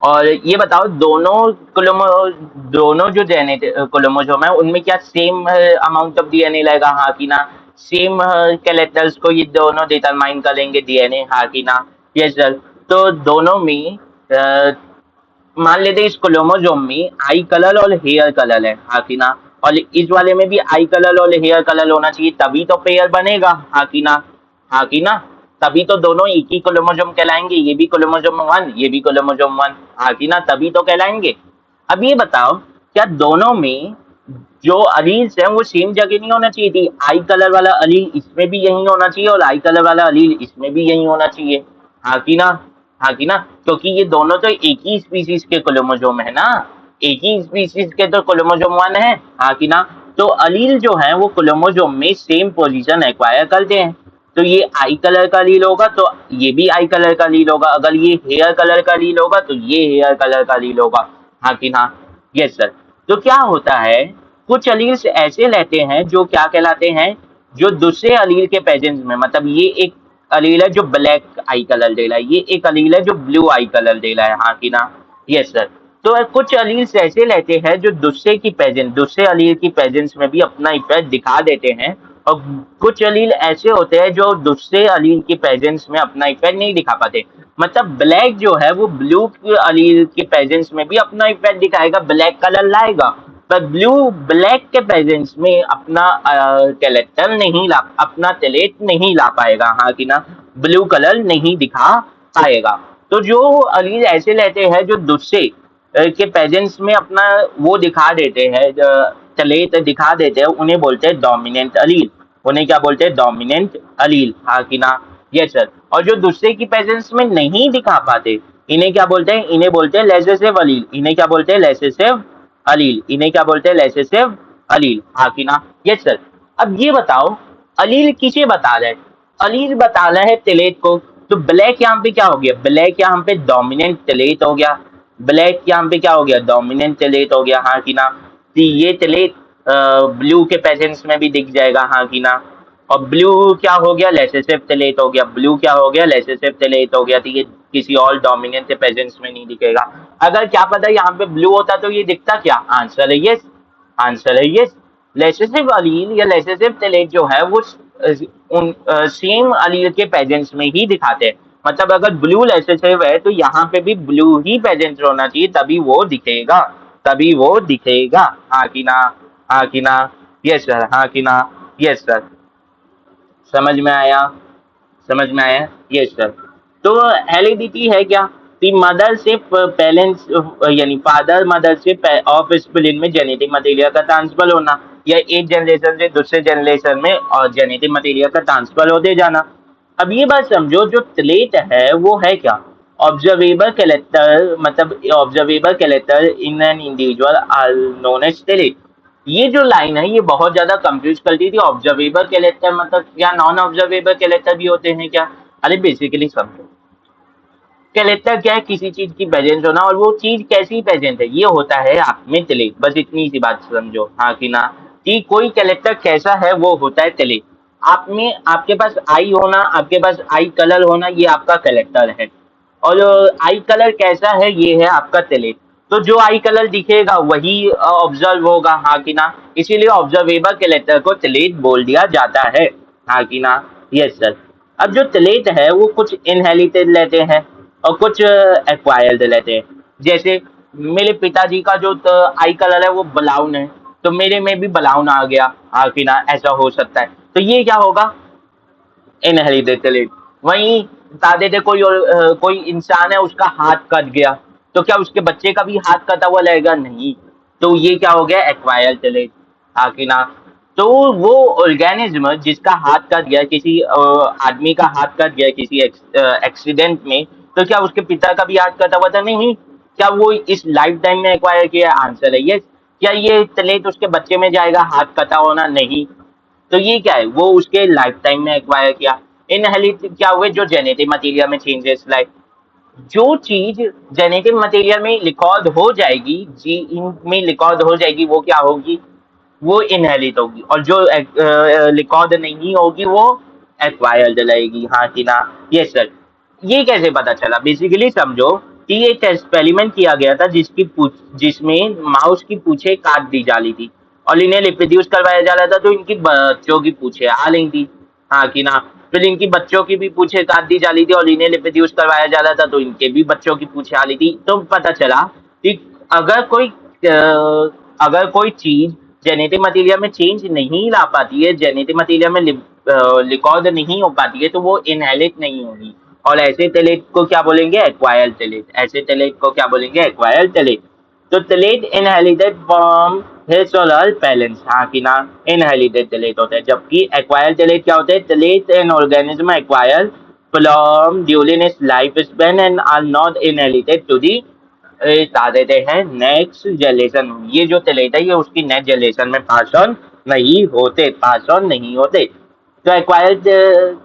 और ये बताओ दोनों जो जेनेटिक क्रोमोसोम है उनमें क्या सेम अमाउंट ऑफ डीएनए लगेगा, हाँ कि ना। सेम कैरेक्टर्स को ये दोनों डिटरमाइन करेंगे डीएनए, हाँ कि ना। Yes sir. तो दोनों में मान लेते हैं इस क्रोमोसोम में आई कलर और हेयर कलर है, हाँ कि ना। और इस वाले में भी आई कलर और हेयर कलर होना चाहिए, तभी तो पेयर बनेगा, हाँ कि ना। हाँ कि ना। तभी तो दोनों एक ही क्रोमोसोम कहलाएंगे, ये भी क्रोमोसोम 1 ये भी क्रोमोसोम 1, हाँ कि ना। तभी तो कहलाएंगे। अब ये बताओ, क्या दोनों में जो अलील्स है वो सेम जगह नहीं होना चाहिए थी। आई कलर वाला अलील इसमें भी यही होना चाहिए और आई कलर वाला अलील इसमें भी यही होना चाहिए, हाँ कि ना। हाँ कि ना, क्योंकि ये दोनों तो एक ही स्पीसीज के क्रोमोसोम है ना, एक ही स्पीसीज के तो क्रोमोसोम 1 है, हाँ कि ना। तो अलील जो है वो क्रोमोसोम में सेम पोजीशन एक्वायर करते हैं। तो ये आई कलर का लील होगा तो ये भी आई कलर का लील होगा, अगर ये हेयर कलर का लील होगा तो ये हेयर कलर का लील होगा, हाँ कि ना। Yes sir. तो क्या होता है, कुछ अलील्स ऐसे लेते हैं जो क्या कहलाते हैं, जो दूसरे अलील के प्रेजेंस में, मतलब ये एक अलील है जो ब्लैक आई कलर दे रहा है, ये एक अलील है जो ब्लू आई कलर दे रहा है, हाँ कि ना। Yes sir. तो कुछ अलील्स ऐसे लेते हैं जो दूसरे की प्रेजेंस, दूसरे अलील की प्रेजेंस में भी अपना इफेक्ट दिखा देते हैं, और कुछ अलील ऐसे होते हैं जो दूसरे अलील की प्रेजेंस में अपना इफेक्ट नहीं दिखा पाते। मतलब ब्लैक जो है वो ब्लू अलील के प्रेजेंस में भी अपना इफेक्ट दिखाएगा, ब्लैक कलर लाएगा, पर ब्लू ब्लैक के प्रेजेंस में अपना कैरेक्टर नहीं ला, अपना टेलेट नहीं ला पाएगा, हाँ कि ना। ब्लू कलर नहीं दिखा पाएगा। तो जो अलील ऐसे लेते हैं जो दूसरे के प्रेजेंस में अपना वो दिखा देते हैं, टेलेट दिखा देते हैं, उन्हें बोलते हैं डोमिनेंट अलील। उन्हें क्या बोलते हैं, डोमिनेंट अलील, हाँ कि ना। Yes sir. और जो दूसरे की प्रेजेंस में नहीं दिखा पाते इन्हें क्या बोलते हैं, इन्हें बोलते हैं लेसेसिव अलील। इन्हें क्या बोलते हैं, लेसेसिव अलील। इन्हें क्या बोलते हैं, लेसेसिव अलील, हाँ कि ना। Yes sir. अब ये बताओ, अलील किसे बता रहा है, अलील बता रहा है टेलेट को। तो ब्लैक यहाँ पे क्या हो गया, ब्लैक यहाँ पे डोमिनेंट टेलेट हो गया। ब्लैक यहाँ पे क्या हो गया, डोमिनेंट टेलेट हो गया, हाँ कि ना। तो ये टेलेट ब्लू के प्रेजेंस में भी दिख जाएगा, हाँ कि ना। और ब्लू क्या हो गया, लेसेसिव टेलेट हो गया। ब्लू क्या हो गया, लेसेसिव टेलेट हो गया। तो ये किसी और डोमिनेंट के प्रेजेंस में नहीं दिखेगा। अगर क्या पता यहाँ पे ब्लू होता तो ये दिखता क्या, आंसर है यस। आंसर है यस। लेसेसिव अलील या लेसेसिव टेलेट जो है वो उन सेम अलील के पेजेंट्स में ही दिखाते हैं। मतलब अगर ब्लू रिसेसिव है तो यहाँ पे भी ब्लू ही पेजेंट्स होना चाहिए, तभी वो दिखेगा, तभी वो दिखेगा। हाँ कि ना? हाँ कि ना? यस सर, हाँ कि ना? Yes sir. समझ में आया? समझ में आया? Yes sir. तो हेलिडिटी है क्या? कि मदर से पेरेंट्स, यानी फादर मदर से ऑफ स्प्लिन में जेनेटिक मटेरियल का ट्रांसफर होना, या एक जनरेशन से दूसरे जनरेशन में और जेनेटिक मटेरियल का ट्रांसफर होते जाना। अब ये बात समझो, जो ट्रेट है वो है क्या? ऑब्जर्वेबल कैरेक्टर, मतलब observable character in an individual are known as trait. ये जो लाइन है ये बहुत ज्यादा कंफ्यूज करती थी। ऑब्जर्वेबल कैरेक्टर मतलब क्या नॉन ऑब्जर्वेबल कैरेक्टर भी होते हैं क्या? अरे बेसिकली समझो, कैरेक्टर क्या है? किसी चीज की प्रेजेंस होना, और वो चीज कैसी प्रेजेंट है ये होता है आप में तले। बस इतनी सी बात समझो, हाँ कि ना? कि कोई कैरेक्टर कैसा है वो होता है तले। आप में, आपके पास आई होना, आपके पास आई कलर होना, ये आपका कैरेक्टर है। और आई कलर कैसा है ये है आपका तले। तो जो आई कलर दिखेगा वही ऑब्जर्व होगा, हाँ कि ना? इसीलिए ऑब्जर्वेबल कैरेक्टर को तलेट बोल दिया जाता है, हाँ कि ना? Yes sir. अब जो तलेट है वो कुछ इनहेरिटेड लेते हैं और कुछ एक्वायर्ड लेते हैं। जैसे मेरे पिताजी का जो आई कलर है वो ब्राउन है, तो मेरे में भी ब्राउन आ गया, हाँ कि ना? ऐसा हो सकता है। तो ये क्या होगा? इनहेरिटेड। वहीं दादे थे, कोई इंसान है उसका हाथ कट गया, तो क्या उसके बच्चे का भी हाथ कटा हुआ रहेगा? नहीं। तो ये क्या हो गया? एक्वायर्ड टैलेंट, हाँ कि ना? तो वो ऑर्गेनिज्म जिसका हाथ कट गया, किसी आदमी का हाथ कट गया किसी एक्सीडेंट में, तो क्या उसके पिता का भी हाथ कटा हुआ था? नहीं। क्या वो इस लाइफ टाइम में एक्वायर किया? आंसर है यस। क्या ये टैलेंट उसके बच्चे में जाएगा हाथ कटा होना? नहीं। तो ये क्या है? वो उसके लाइफ टाइम में एक्वायर किया। इनहेरिट क्या हुए? जो जेनेटिक मटेरियल में चेंजेस लाए। जो चीज जेनेटिक मटेरियल में रिकॉर्ड हो जाएगी, जीन में रिकॉर्ड हो जाएगी, वो क्या होगी? वो इनहेरिट होगी। और जो रिकॉर्ड नहीं होगी वो एक्वायर्ड रहेगी, हाँ कि ना? Yes sir. ये कैसे पता चला? बेसिकली समझो कि एक एक्सपेरिमेंट किया गया था जिसमें माउस की पूछे काट दी जा रही थी, और इन्हें रिप्रोड्यूस करवाया जा रहा था, तो इनकी बच्चों की पूछे आ रही थी, हाँ कि ना? फिर इनकी बच्चों की भी पूछे काट दी जा रही थी और इन्हें रिप्रोड्यूस करवाया जा रहा था, तो इनके भी बच्चों की पूछे आ रही थी। तो पता चला कि अगर कोई अगर कोई चीज जेनेटिक मटेरियल में चेंज नहीं ला पाती है, जेनेटिक मटेरियल में रिकॉर्ड नहीं हो पाती है, तो वो इनहेरिट नहीं होगी। और ऐसे टैलेंट को क्या बोलेंगे? Acquired talent. ऐसे टैलेंट को क्या बोलेंगे? Acquired talent. तो टैलेंट इनहेरिटेड फ्रॉम हिज और हर पेरेंट्स, हाँ कि ना? इनहेरिटेड टैलेंट होता है। जबकि एक्वायर्ड टैलेंट क्या होता है? Talent an organism acquire from during its life span and are not inherited to the, बता देते हैं, नेक्स्ट जनरेशन। ये जो टैलेंट है ये उसकी नेक्स्ट जनरेशन में पास ऑन नहीं होते, पास ऑन नहीं होते। तो एक्वायर्ड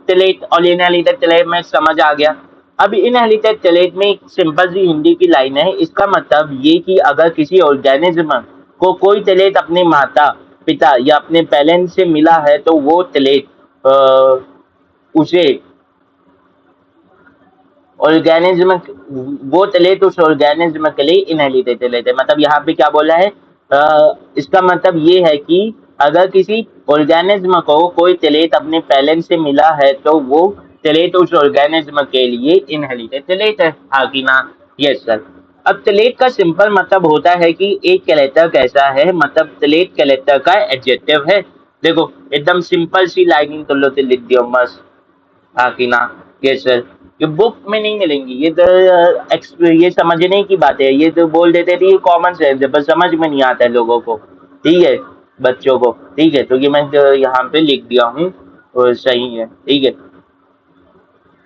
टैलेंट और इनहेरिटेड टैलेंट में समझ आ गया। अब इनहेरिटेड टैलेंट में एक सिंपल सी हिंदी की लाइन है। इसका मतलब ये कि अगर किसी ऑर्गेनिज्म को कोई टैलेंट अपने माता पिता या अपने पेरेंट्स से मिला है, तो वो टैलेंट उसे ऑर्गेनिज्म, वो टैलेंट उस ऑर्गेनिज्म के लिए इनहेरिटेड टैलेंट है। मतलब यहाँ पे क्या बोला है? इसका मतलब ये है कि अगर किसी ऑर्गेनिज्म को कोई टैलेंट अपने पेरेंट्स से मिला है, तो वो टैलेंट उस ऑर्गेनिज्म के लिए इनहेरिटेड टैलेंट है, हाँ कि ना? Yes sir. अब टैलेंट का सिंपल मतलब होता है कि एक कैरेक्टर कैसा है, मतलब टैलेंट कैरेक्टर का एडजेक्टिव है। देखो एकदम सिंपल सी लाइनिंग कर लो तो लिख दियो मस्त, हाँ कि ना? ये सर। ये बुक में नहीं मिलेंगी, ये तो ये समझने की बात है। ये तो बोल देते थे ये कॉमन सेंस है, पर समझ में नहीं आता है लोगों को, ठीक है, बच्चों को। ठीक है, तो ये मैं यहाँ पे लिख दिया हूँ और सही है, ठीक है।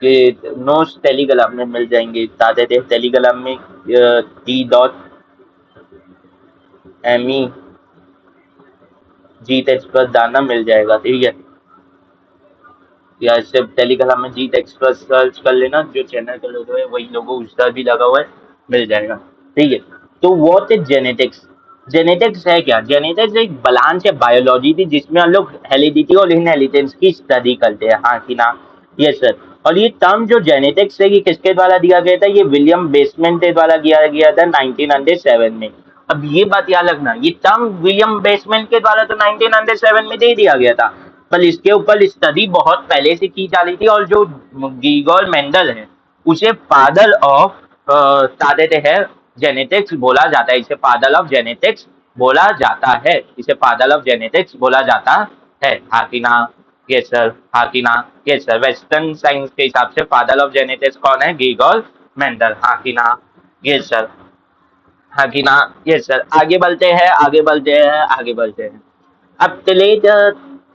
ये नोट्स टेलीग्राम में मिल जाएंगे, बताते थे टेलीग्राम में T.me जीत एक्सप्रेस दाना मिल जाएगा, ठीक है। या सिर्फ टेलीग्राम में जीत एक्सप्रेस सर्च कर लेना, जो चैनल का लोगो है वही लोगो उसका भी लगा हुआ है, मिल जाएगा, ठीक है। तो व्हाट इज जेनेटिक्स? जेनेटिक्स है क्या? जेनेटिक्स एक ब्रांच है बायोलॉजी थी जिसमें हम लोग हेरिडिटी और इनहेरिटेंस की स्टडी करते हैं, हाँ कि ना? Yes sir. और ये टर्म जो जेनेटिक्स है ये किसके द्वारा दिया गया था? ये विलियम बेसमेंट के द्वारा दिया गया था 1907 में। अब ये बात याद रखना, ये टर्म विलियम बेसमेंट के द्वारा तो 1907 में दे दिया गया था, पर इसके ऊपर स्टडी बहुत पहले से की जा रही थी, और जो गीगोर मेंडल है उसे फादर ऑफ क्या देते हैं जेनेटिक्स बोला जाता है, इसे फादर ऑफ जेनेटिक्स बोला जाता है, इसे फादर ऑफ जेनेटिक्स बोला जाता है। हाँ कि ना? यस सर, हाँ कि ना? यस सर, वेस्टर्न साइंस के हिसाब से फादर ऑफ जेनेटिक्स कौन है? गीगोर मेंडल। हाँ कि ना? यस सर, हाँ कि ना? यस सर, आगे बढ़ते हैं, आगे बढ़ते हैं, आगे बढ़ते हैं। अब delete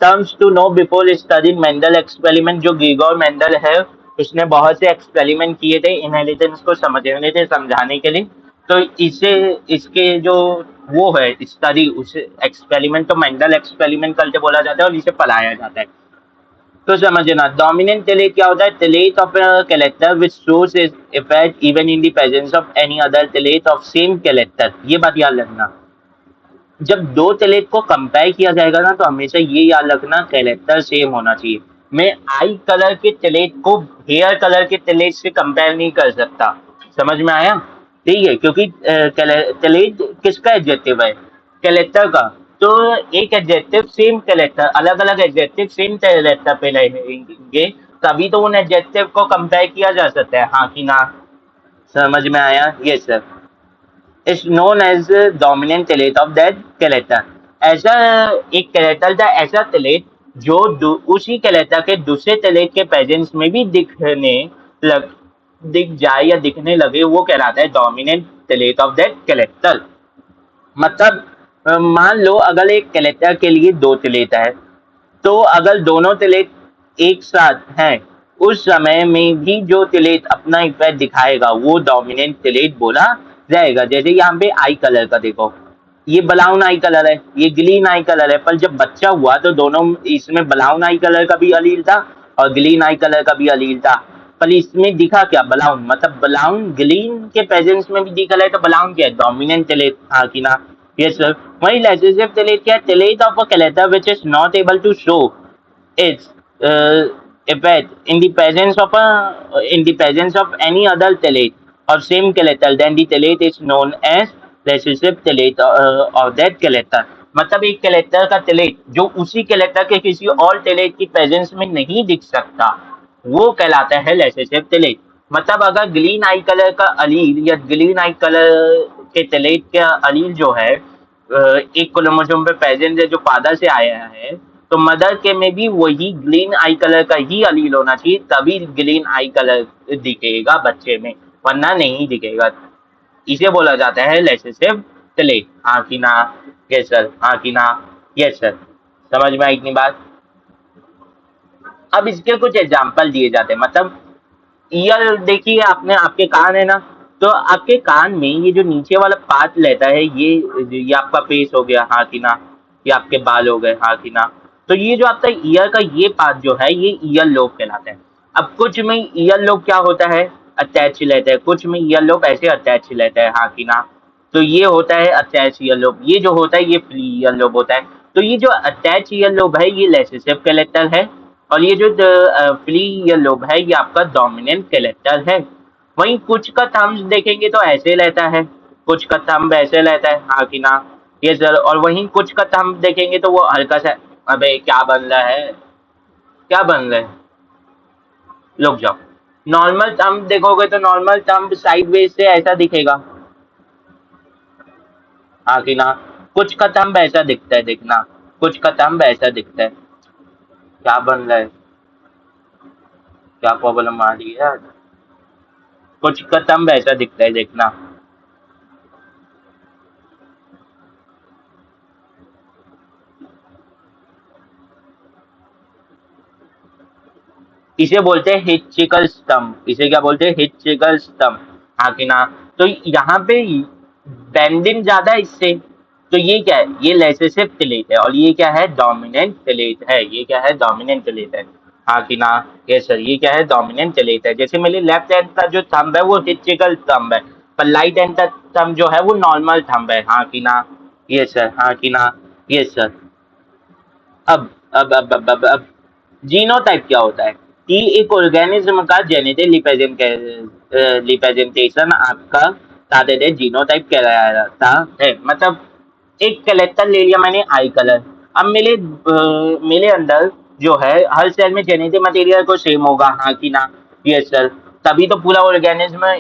terms to know before studying Mendel experiment. जो ग्रीगोर मेंडल है उसने बहुत से एक्सपेरिमेंट किए थे इनहेरिटेंस को समझने थे, समझाने के लिए। तो इसे इसके जो वो है स्टडी, उस एक्सपेरिमेंट को मेंडल एक्सपेरिमेंट करके बोला जाता है और इसे पढ़ाया जाता है। तो समझना डोमिनेंट टेलेट क्या होता है? Trait of character which shows effect even in the presence of any other trait of same character. ये बात याद रखना, जब दो टेलेट को कंपेयर किया जाएगा ना तो हमेशा ये याद रखना कैरेक्टर सेम होना चाहिए। मैं आई कलर के टेलेट को हेयर कलर के टेलेट से कंपेयर नहीं कर सकता, समझ में आया? ठीक है, क्योंकि टेलेट किसका एडजेक्टिव है? कैरेक्टर का। तो एक एडजेक्टिव सेम कैरेक्टर, अलग अलग एडजेक्टिव सेम कैरेक्टर पे रहेंगे, तभी तो उन एडजेक्टिव को कंपेयर किया जा सकता है। हाँ कि ना? समझ में आया? Yes sir. is known as the dominant trait of that character। ऐसा एक कैरेक्टर था, ऐसा trait जो उसी कैरेक्टर के दूसरे trait के प्रेजेंस में भी लग दिख जाए या दिखने लगे, वो कहलाता है dominant trait of that character. मतलब मान लो अगर एक कैरेक्टर के लिए दो trait है, तो अगर दोनों trait एक साथ हैं उस समय में भी जो trait अपना इफेक्ट दिखाएगा वो डोमिनेंट trait बोला जाएगा। जैसे यहाँ पे आई कलर का देखो, ये ब्राउन आई कलर है, ये ग्रीन आई कलर है, पर जब बच्चा हुआ तो दोनों इसमें ब्राउन आई कलर का भी अलील था और ग्रीन आई कलर का भी अलील था, पर इसमें दिखा क्या? ब्राउन। मतलब ब्राउन ग्रीन के प्रेजेंस में भी दिखा है, तो ब्राउन क्या है? Dominant trait. हाँ कि ना? Yes sir. वही रिसेसिव टेलेट क्या है? Trait of a character which is not able to show its effect in the presence of any other tellate or same character, then the tellate is known as recessive tellate of that character। मतलब एक character का टेलेट जो उसी character के किसी और टेलेट की presence में नहीं दिख सकता, वो कहलाता है रेसेसिव टेलेट। मतलब अगर ग्रीन आई कलर का अलील या ग्रीन आई कलर के टेलेट का अलील जो है एक क्रोमोसोम पे प्रेजेंट है जो फादर से आया है, तो मदर के में भी वही ग्रीन आई कलर का ही अलील होना चाहिए, तभी ग्रीन आई कलर दिखेगा बच्चे में, वरना नहीं दिखेगा। इसे बोला जाता है रेसेसिव टेलेट। हाँ कि ना? यस सर, हाँ कि ना? Yes sir. समझ में आई इतनी बात? अब इसके कुछ एग्जाम्पल दिए जाते हैं। मतलब ईयर देखिए, आपने आपके कान है ना, तो आपके कान में ये जो नीचे वाला पार्ट रहता है, ये आपका फेस हो गया। हाँ कि ना? ये आपके बाल हो गए। हाँ कि ना? तो ये जो आपका ईयर का ये पार्ट जो है ये ईयर लोब कहलाता है। अब कुछ में ईयर लोब क्या होता है? अटैच रहता है, कुछ में ईयर लोब ऐसे अटैच रहता है। हाँ कि ना? तो ये होता है अटैच ईयर लोब, ये जो होता है ये फ्री ईयर लोब होता है। तो ये जो अटैच ईयर लोब है ये रेसेसिव कैरेक्टर है, और ये जो फ्री ईयर लोब है ये आपका डोमिनेंट कैरेक्टर है। वहीं कुछ का थंब्स देखेंगे तो ऐसे रहता है, कुछ का थंब ऐसे रहता है। हाँ कि ना? ये सर। और वहीं कुछ का थंब देखेंगे तो वो हल्का सा, अबे क्या बन रहा है, क्या बन रहा है, रुक जाओ। नॉर्मल थंब देखोगे तो नॉर्मल थंब साइडवेज से ऐसा दिखेगा। हाँ कि ना? कुछ का थंब ऐसा दिखता है, देखना, कुछ का थंब ऐसा दिखता है। क्या बन रहा है, क्या प्रॉब्लम आ रही है यार? कुछ का थंब ऐसा दिखता है, देखना। इसे बोलते हैं हिस्टिकल स्तंभ। इसे क्या बोलते हैं? हिस्टिकल स्तंभ। हाँ कि ना? तो यहाँ पे बेंडिंग ज्यादा है इससे, तो ये क्या है? ये रेसेसिव टेलेट है, और ये क्या है? डोमिनेंट टेलेट है। ये क्या है? डोमिनेंट टेलेट है। हाँ कि ना? ये सर, ये क्या है? डोमिनेंट टेलेट है। जैसे मेरे लेफ्ट हैंड का जो थंब है वो हिस्टिकल थंब है, पर राइट हैंड का थंब जो है वो नॉर्मल थंब है। हाँ कि ना? ये सर, हाँ कि ना? ये सर। अब जीनोटाइप क्या होता है? कि एक ऑर्गेनिज्म का जेनेटिक रिप्रेजेंटेशन आपका क्या कहते हैं? जीनोटाइप कहलाता है। मतलब एक कलेक्टर ले लिया मैंने आई कलर, अब मेरे अंदर जो है हर सेल में जेनेटिक मटेरियल को सेम होगा, हाँ कि ना? Yes sir. तभी तो पूरा ऑर्गेनिज्म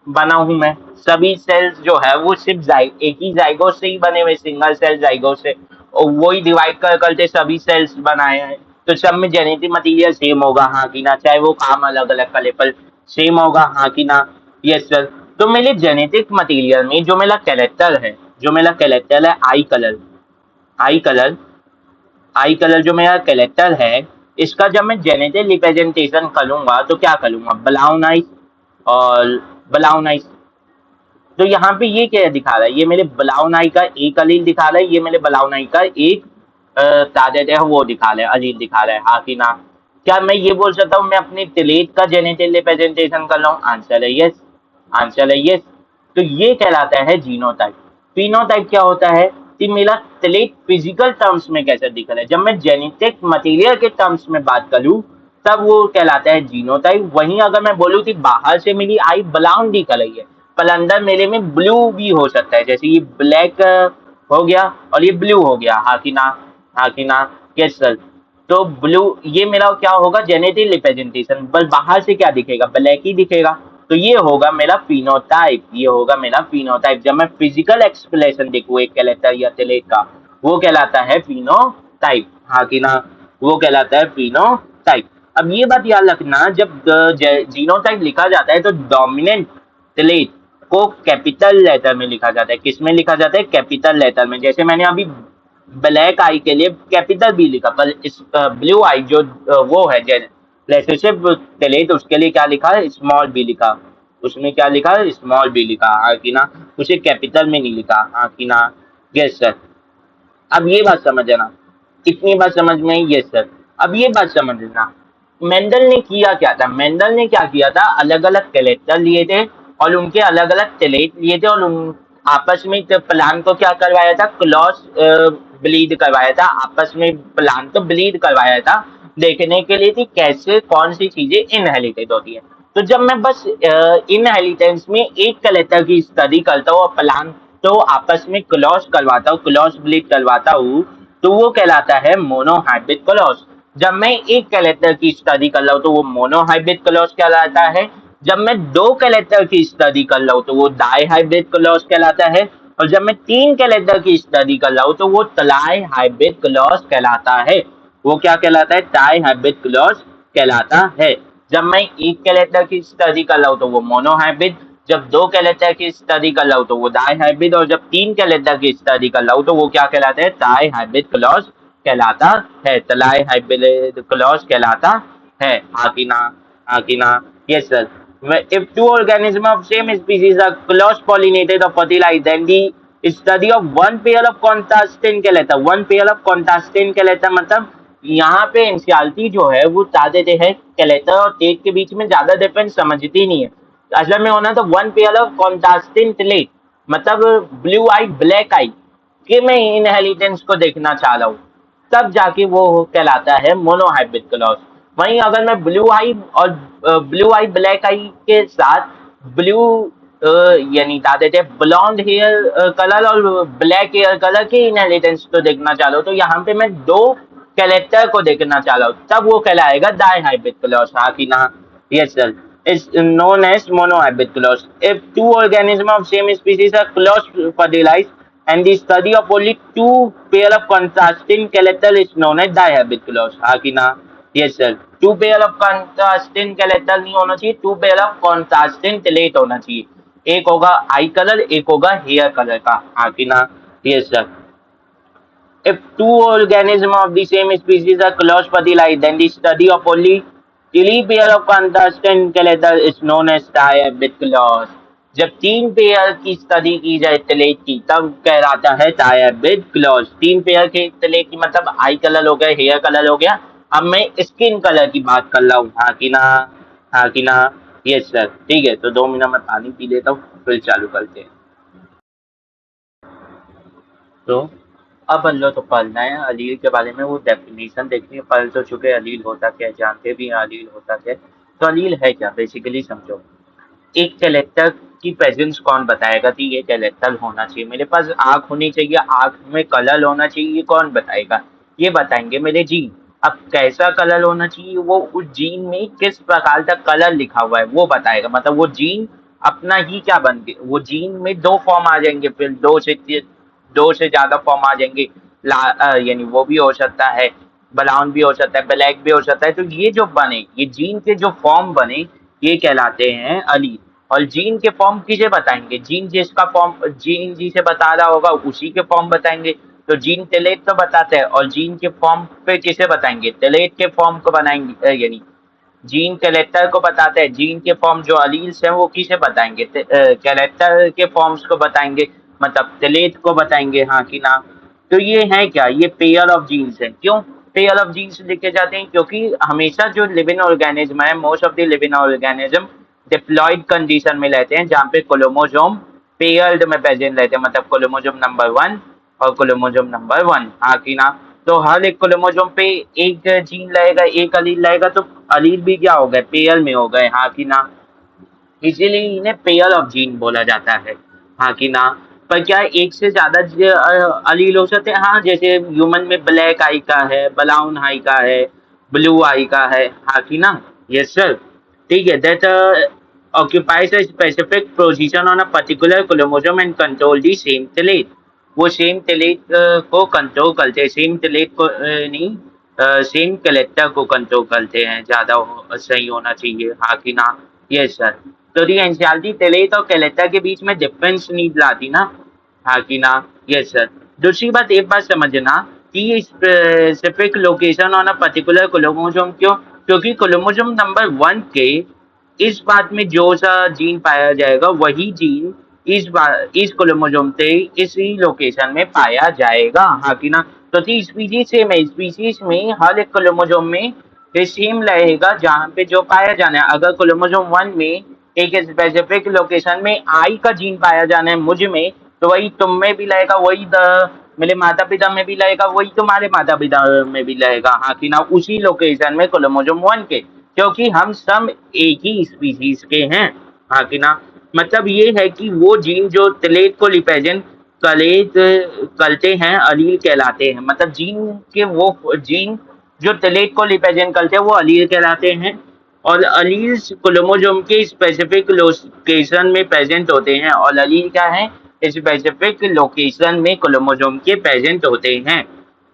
बना हूं मैं। सभी सेल्स जो है वो सिर्फ एक ही जाइगोट से ही बने हुए, सिंगल सेल जाइगोट से, और वो ही डिवाइड कर करके सभी सेल्स बनाए हैं। तो सब में जेनेटिक मटेरियल सेम होगा, हाँ कि ना? चाहे वो काम अलग अलग करे पर सेम होगा, हाँ कि ना? Yes sir. तो मेरे जेनेटिक मटेरियल में जो मेरा कैरेक्टर है, जो मेरा कैरेक्टर है आई कलर, आई कलर, आई कलर जो मेरा कैरेक्टर है, इसका जब मैं जेनेटिक रिप्रेजेंटेशन करूंगा तो क्या करूंगा? ब्राउन आइज और ब्राउन आइज। तो यहाँ पे ये क्या दिखा रहा है? ये मेरे ब्राउन आई का एक अलील दिखा रहा है, ये मेरे ब्राउन आई का एक तादाद है वो दिखा रहा है, अलील दिखा रहा है, हाँ कि ना? क्या मैं ये बोल सकता हूँ मैं अपने टेलेट का जेनेटिक रिप्रेजेंटेशन कर रहा हूँ? आंसर है यस, आंसर है यस। तो ये कहलाता है जीनोटाइप। फिनोटाइप क्या होता है कि मेरा टेलेट फिजिकल टर्म्स में कैसा दिख रहा है। जब मैं जेनेटिक मटेरियल के टर्म्स में बात करूँ तब वो कहलाता है जीनोटाइप। वहीं अगर मैं बोलूँ कि बाहर से मेरी आई ब्राउन दिख रही है पर अंदर मेरे में ब्लू भी हो सकता है, जैसे ये ब्लैक हो गया और ये ब्लू हो गया, हाँ कि ना? हाँ कि ना? Yes sir. तो ब्लू ये मेरा क्या होगा? Genetic representation. बस बाहर से क्या दिखेगा? ब्लैक ही दिखेगा। तो ये होगा मेरा फिनोटाइप, ये होगा मेरा फिनोटाइप। जब मैं फिजिकल एक्सप्रेशन देखूँ एक कैरेक्टर या टेलेट का, वो कहलाता है फिनोटाइप, हाँ कि ना? वो कहलाता है फिनोटाइप। अब ये बात याद रखना, जब जीनोटाइप लिखा जाता है तो डोमिनेंट टेलेट को कैपिटल लेटर में लिखा जाता है। किस में लिखा जाता है? कैपिटल लेटर में। जैसे मैंने अभी ब्लैक आई के लिए कैपिटल बी लिखा, पर इस ब्लू आई जो वो है रिलेशनशिप टेलेट, उसके लिए क्या लिखा है? स्मॉल बी लिखा। उसमें क्या लिखा है? स्मॉल बी लिखा, हाँ कि ना? उसे कैपिटल में नहीं लिखा, हाँ कि ना? Yes sir. अब ये बात समझना, इतनी बात समझ में आई? Yes sir. अब ये बात समझना, मेंडल ने किया क्या था? मेंडल ने क्या किया था? अलग अलग कैरेक्टर लिए थे और उनके अलग अलग टेलेट लिए थे और उन आपस में प्लान को क्या करवाया था? क्रॉस ब्लीड करवाया था। आपस में प्लान तो ब्लीड करवाया था देखने के लिए कि कैसे कौन सी चीजें इनहेरिटेड होती है। तो जब मैं बस इनहेरिटेंस में एक कैरेक्टर की स्टडी करता हूँ और प्लान तो आपस में क्रॉस करवाता हूँ, क्रॉस ब्लीड करवाता हूँ, तो वो कहलाता है मोनोहाइब्रिड क्रॉस। जब मैं एक कैरेक्टर की स्टडी कर रहा हूँ तो वो मोनोहाइब्रिड क्रॉस कहलाता है। जब मैं दो कैरेक्टर की स्टडी कर रहा हूँ तो वो डाई हाइब्रिड क्लॉज कहलाता है। और जब मैं तीन कैरेक्टर की स्टडी कर रहा हूँ तो वो ट्राई हाइब्रिड क्लॉज कहलाता है। वो क्या कहलाता है? ट्राई हाइब्रिड क्लॉज कहलाता है। जब मैं एक कैरेक्टर की स्टडी कर रहा हूँ तो वो मोनोहाइब्रिड, जब दो कैरेक्टर की स्टडी कर रहा हूँ तो वो डाई हाइब्रिड, और जब तीन कैरेक्टर की स्टडी कर रहा हूँ तो वो क्या कहलाता है? ट्राई हाइब्रिड क्लॉज कहलाता है। ट्राई हाइब्रिड क्लॉज कहलाता है, हाँ कि ना? हाँ कि ना? Yes sir. If two organisms of same species are cross-pollinated or fertilized, then the study of one pair of contrasting कहलाता है। one pair of contrasting कहलाता है, मतलब यहाँ पे इंसियलिटी जो है वो बता देते हैं कैलेटर और टेट के बीच में ज्यादा डिफरेंस समझती नहीं है। असल में होना तो वन पेयर ऑफ कॉन्ट्रास्टिंग टेलेट, मतलब ब्लू आई ब्लैक आई कि मैं इनहेरिटेंस को देखना चाह रहा हूँ, तब जाके वो कहलाता है मोनोहाइब्रिड क्लॉज। वहीं अगर मैं ब्लू आई और ब्लू आई ब्लैक आई के साथ ब्लू यानी बता देते ब्लॉन्ड हेयर कलर और ब्लैक हेयर कलर के इनहेरिटेंस तो देखना चाह रहा हूँ, तो यहाँ पे मैं दो कैरेक्टर को देखना चाह रहा हूँ, तब वो कहलाएगा डाई हाइब्रिड क्लॉज, हाँ कि ना? Yes sir. is known as monohybrid clause. If two organisms of same species are close fertilized and the study of only two pair of contrasting character is known as dihybrid clause, हाँ कि ना? Yes sir. Two pair of contrasting character नहीं होना चाहिए, two pair of contrasting trait होना चाहिए। एक होगा आई कलर, एक होगा हेयर कलर का, हाँ कि ना? Yes sir. If two organisms of the same species are close fertilized, then the study of only three pair of contrasting character is known as dihybrid clause. जब तीन पेयर की study की जाए तलेट की तब कहलाता है डायहाइब्रिड क्लॉज। तीन पेयर के तलेट की मतलब आई कलर हो गया, हेयर कलर हो गया। अब मैं स्किन कलर की बात कर रहा हूँ, हाँ कि ना? हाँ कि ना? Yes sir. ठीक है, तो 2 मिनट में पानी पी लेता हूँ फिर चालू करते हैं। तो अब अल्लाह तो पढ़ना है अलील के बारे में, वो डेफिनेशन देखनी है। पढ़ तो चुके अलील होता क्या है, जानते भी हैं अलील होता क्या है। तो अलील है क्या बेसिकली समझो। एक कैरेक्टर की प्रेजेंस कौन बताएगा कि ये कैरेक्टर होना चाहिए, मेरे पास आंख होनी चाहिए, आंख में कलर होना चाहिए, ये कौन बताएगा? ये बताएंगे मेरे जीन। अब कैसा कलर होना चाहिए वो उस जीन में किस प्रकार का कलर लिखा हुआ है वो बताएगा। मतलब वो जीन अपना ही क्या बन के वो जीन में दो फॉर्म आ जाएंगे, फिर दो से ज्यादा फॉर्म आ जाएंगे। यानी वो भी हो सकता है, ब्राउन भी हो सकता है, ब्लैक भी हो सकता है। तो ये जो बने, ये जीन के जो फॉर्म बने, ये कहलाते हैं अलील। और जीन के फॉर्म किसे बताएंगे? जीन जिसका फॉर्म जीन जिसे बता रहा होगा उसी के फॉर्म बताएंगे। तो जीन टेलेट तो बताते हैं, और जीन के फॉर्म पे किसे बताएंगे? टेलेट के फॉर्म को बनाएंगे। यानी जीन कैरेक्टर को बताते हैं। जीन के फॉर्म जो अलील्स हैं वो किसे बताएंगे? कैरेक्टर के फॉर्म्स को बताएंगे, मतलब टेलेट को बताएंगे, हाँ कि ना। तो ये है क्या? ये पेयर ऑफ जीन्स है। क्यों पेयर ऑफ जीन्स लिखे जाते हैं? क्योंकि हमेशा जो लिविंग ऑर्गेनिज्म है, most of the living organism diploid condition में रहते हैं, जहाँ पे क्रोमोसोम पेयर्ड में प्रेजेंट रहते हैं। मतलब क्रोमोसोम नंबर 1 और क्रोमोसोम नंबर 1, हाँ कि ना। तो हर एक क्रोमोसोम पे एक जीन रहेगा, एक अलील रहेगा। तो अलील भी क्या हो गए? पेयर में हो गए, हाँ कि ना। इसीलिए इन्हें पेयर ऑफ जीन बोला जाता है, हाँ कि ना। पर क्या एक से ज्यादा अलील हो सकते हैं? हाँ, जैसे ह्यूमन में ब्लैक आई का है, ब्राउन आई का है, ब्लू आई का है, हाँ कि ना। Yes sir. ठीक है, that occupies a specific position on a particular chromosome and control the same telet। वो सेम टेलेट को कंट्रोल करते हैं, सेम टेलेट को नहीं, सेम कलेक्टर को कंट्रोल करते हैं। ज्यादा सही होना चाहिए, हाँ कि ना। Yes sir. तो दी एनसीआरटी टेलेट और कलेक्टर के बीच में डिफरेंस नहीं लाती ना, हाँ कि ना। Yes sir. दूसरी बात, एक बात समझना कि specific location on a particular chromosome क्यों? क्योंकि क्रोमोसोम नंबर 1 के इस बात में जो सा जीन पाया जाएगा वही जीन इस क्रोमोसोम से इसी लोकेशन में पाया जाएगा, हाँ कि ना। तो स्पीशीज सेम है, स्पीशीज में हर एक क्रोमोसोम में सेम रहेगा जहाँ पे जो पाया जाना है। अगर क्रोमोसोम 1 में एक स्पेसिफिक लोकेशन में आई का जीन पाया जाना है मुझ में, तो वही तुम में भी रहेगा, वही मेरे माता पिता में भी रहेगा, वही तुम्हारे माता पिता में भी रहेगा, हाँ कि ना। उसी लोकेशन में क्रोमोसोम 1 के, क्योंकि हम सब एक ही स्पीशीज के हैं, हाँ कि ना। मतलब ये है कि वो जीन जो तलेत को रिप्रेजेंट कलेत करते हैं अलील कहलाते हैं। मतलब जीन के वो जीन जो तलेत को रिप्रेजेंट करते हैं वो अलील कहलाते हैं। और अलील क्रोमोसोम के स्पेसिफिक लोकेशन में प्रेजेंट होते हैं। और अलील क्या है? स्पेसिफिक लोकेशन में क्रोमोसोम के प्रेजेंट होते हैं।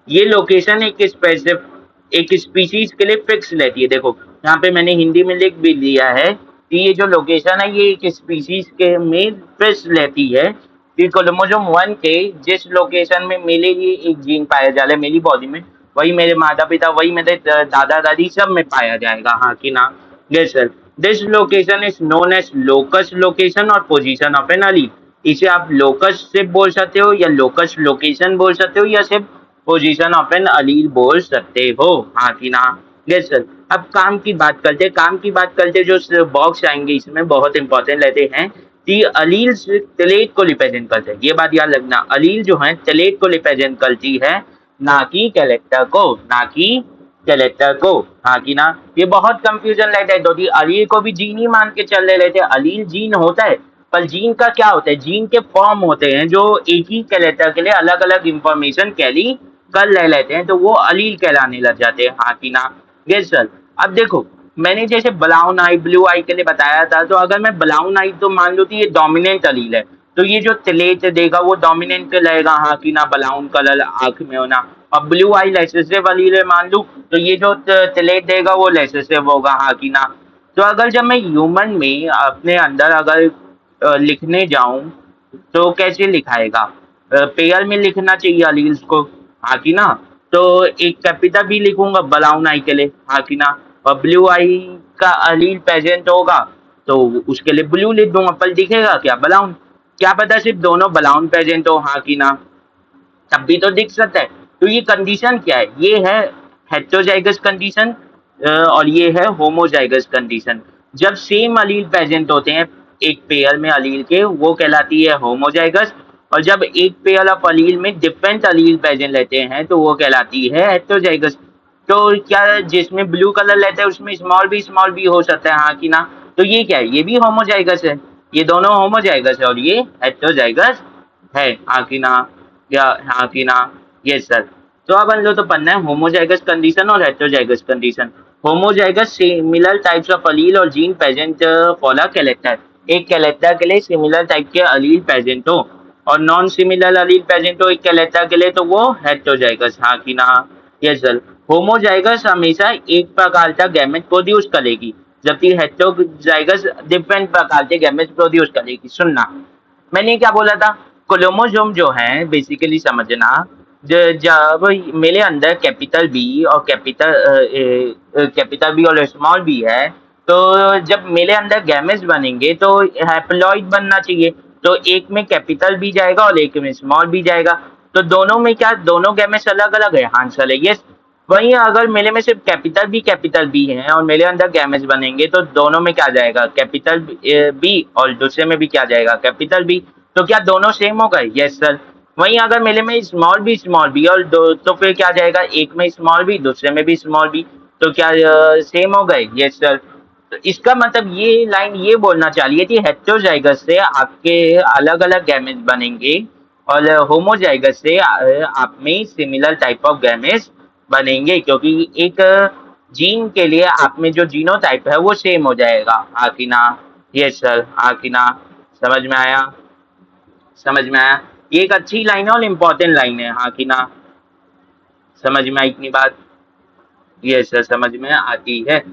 ये लोकेशन एक स्पीशीज के लिए फिक्स रहती है। देखो यहाँ पे मैंने हिंदी में लिख भी दिया है कि ये जो लोकेशन है ये एक स्पीशीज के में फिक्स रहती है कि क्रोमोसोम 1 के जिस लोकेशन में मेरे लिए एक जीन पाया जा रहा है मेरी बॉडी में, वही मेरे माता पिता, वही मेरे दादा दादी सब में पाया जाएगा, हाँ कि ना। Yes sir. This location is known as locus location और पोजीशन ऑफ एन अलील। इसे आप लोकस सिर्फ बोल सकते हो, या लोकस लोकेशन बोल सकते हो, या सिर्फ पोजीशन ऑफ एन अलील बोल सकते हो, हाँ कि ना। Yes sir. अब काम की बात करते हैं, काम की बात करते हैं। जो बॉक्स आएंगे इसमें बहुत इंपॉर्टेंट रहते हैं कि अलील तलेत को रिप्रेजेंट करते हैं। ये बात याद रखना, अलील जो है तलेत को रिप्रेजेंट करती है, ना कि कैरेक्टर को, ना कि कैरेक्टर को, हाँ कि ना। ये बहुत कंफ्यूजन रहता है, तो अलील को भी जीन ही मान के चल रहे थे। अलील जीन होता है, पर जीन का क्या होता है? जीन के फॉर्म होते हैं जो एक ही कैरेक्टर के लिए अलग अलग इंफॉर्मेशन कैरी कर ले लेते हैं, तो वो अलील कहलाने लग जाते हैं, हाँ कि ना। Yes sir. अब देखो मैंने जैसे ब्राउन आई ब्लू आई के लिए बताया था, तो अगर मैं ब्राउन आई तो मान लो कि ये डोमिनेंट अलील है, तो ये जो तलेत देगा वो डोमिनेंट रहेगा, हाँ कि ना। ब्राउन कलर आंख में होना। और ब्लू आई लेसेसिव अलील है मान लू, तो ये जो तलेत देगा वो लेसेसिव होगा, हाँ कि ना। तो अगर जब मैं ह्यूमन में अपने अंदर अगर लिखने जाऊं तो कैसे लिखाएगा? पेयर में लिखना चाहिए अलील्स को, हाँ कि ना। तो एक कैपिटल भी लिखूंगा ब्राउन आई के लिए, हाँ कि ना। और ब्लू आई का अलील प्रेजेंट होगा तो उसके लिए ब्लू लिख दूंगा, पर दिखेगा क्या? ब्राउन। क्या पता सिर्फ दोनों ब्राउन प्रेजेंट हो, हाँ कि ना, तब भी तो दिख सकता है। तो ये कंडीशन क्या है? ये है हेटेरोजाइगस कंडीशन, और ये है होमोजाइगस कंडीशन। जब सेम अलील प्रेजेंट होते हैं एक पेयर में अलील के, वो कहलाती है होमोजाइगस। और जब एक पेयर ऑफ अलील में डिफरेंट अलील प्रेजेंट रहते हैं तो वो कहलाती है हेटेरोजाइगस। तो क्या जिसमें ब्लू कलर रहता है उसमें स्मॉल बी हो सकता है, हाँ कि ना। तो ये क्या है? ये भी होमोजाइगस है। ये दोनों होमोजाइगस है और ये हेटेरोजाइगस है, हाँ कि ना। या हाँ कि ना। Yes sir. तो अब हम लोग तो पढ़ना है होमोजाइगस कंडीशन और heterozygous condition. Homozygous similar types of allele और gene present for a character. एक कैरेक्टर के लिए सिमिलर टाइप के अलील प्रेजेंट हो और नॉन सिमिलर अलील प्रेजेंट हो एक कैरेक्टर के लिए, तो वो हेटेरोजाइगस, हाँ कि ना? Yes sir. होमोजाइगस हमेशा एक प्रकार का गैमेट प्रोड्यूस करेगी, जबकि हेटेरोजाइगस डिफरेंट प्रकार के गैमेट प्रोड्यूस करेगी। सुनना, मैंने क्या बोला था? क्रोमोसोम जो है बेसिकली समझना, जब मेरे अंदर कैपिटल बी और कैपिटल बी और स्मॉल बी है, तो जब मेरे अंदर गैमेट्स बनेंगे तो हैप्लॉइड बनना चाहिए। तो एक में कैपिटल बी जाएगा और एक में स्मॉल बी जाएगा। तो दोनों में क्या दोनों गैमेट्स अलग अलग है? आंसर है यस। वहीं अगर मेरे में सिर्फ कैपिटल बी है और मेरे अंदर गैमेट्स बनेंगे, तो दोनों में क्या जाएगा? कैपिटल बी और दूसरे में भी क्या जाएगा? Capital B. तो क्या दोनों सेम हो गए? Yes sir. वहीं अगर मेरे में स्मॉल बी और दो, तो फिर क्या जाएगा? एक में स्मॉल बी दूसरे में भी स्मॉल बी। तो क्या सेम हो गए? Yes sir. तो इसका मतलब ये लाइन ये बोलना चाहिए कि हेटेरोजाइगस से आपके अलग अलग गैमेट्स बनेंगे और होमोजाइगस से आप में सिमिलर टाइप ऑफ गैमेट्स बनेंगे, क्योंकि एक जीन के लिए आप में जो जीनोटाइप है वो सेम हो जाएगा। हाँ कि ना? Yes sir. हाँ कि ना? समझ में आया? समझ में आया? ये एक अच्छी लाइन है और इम्पोर्टेंट लाइन है। हाँ कि ना? समझ में आई इतनी बात? ये सर समझ में आती है।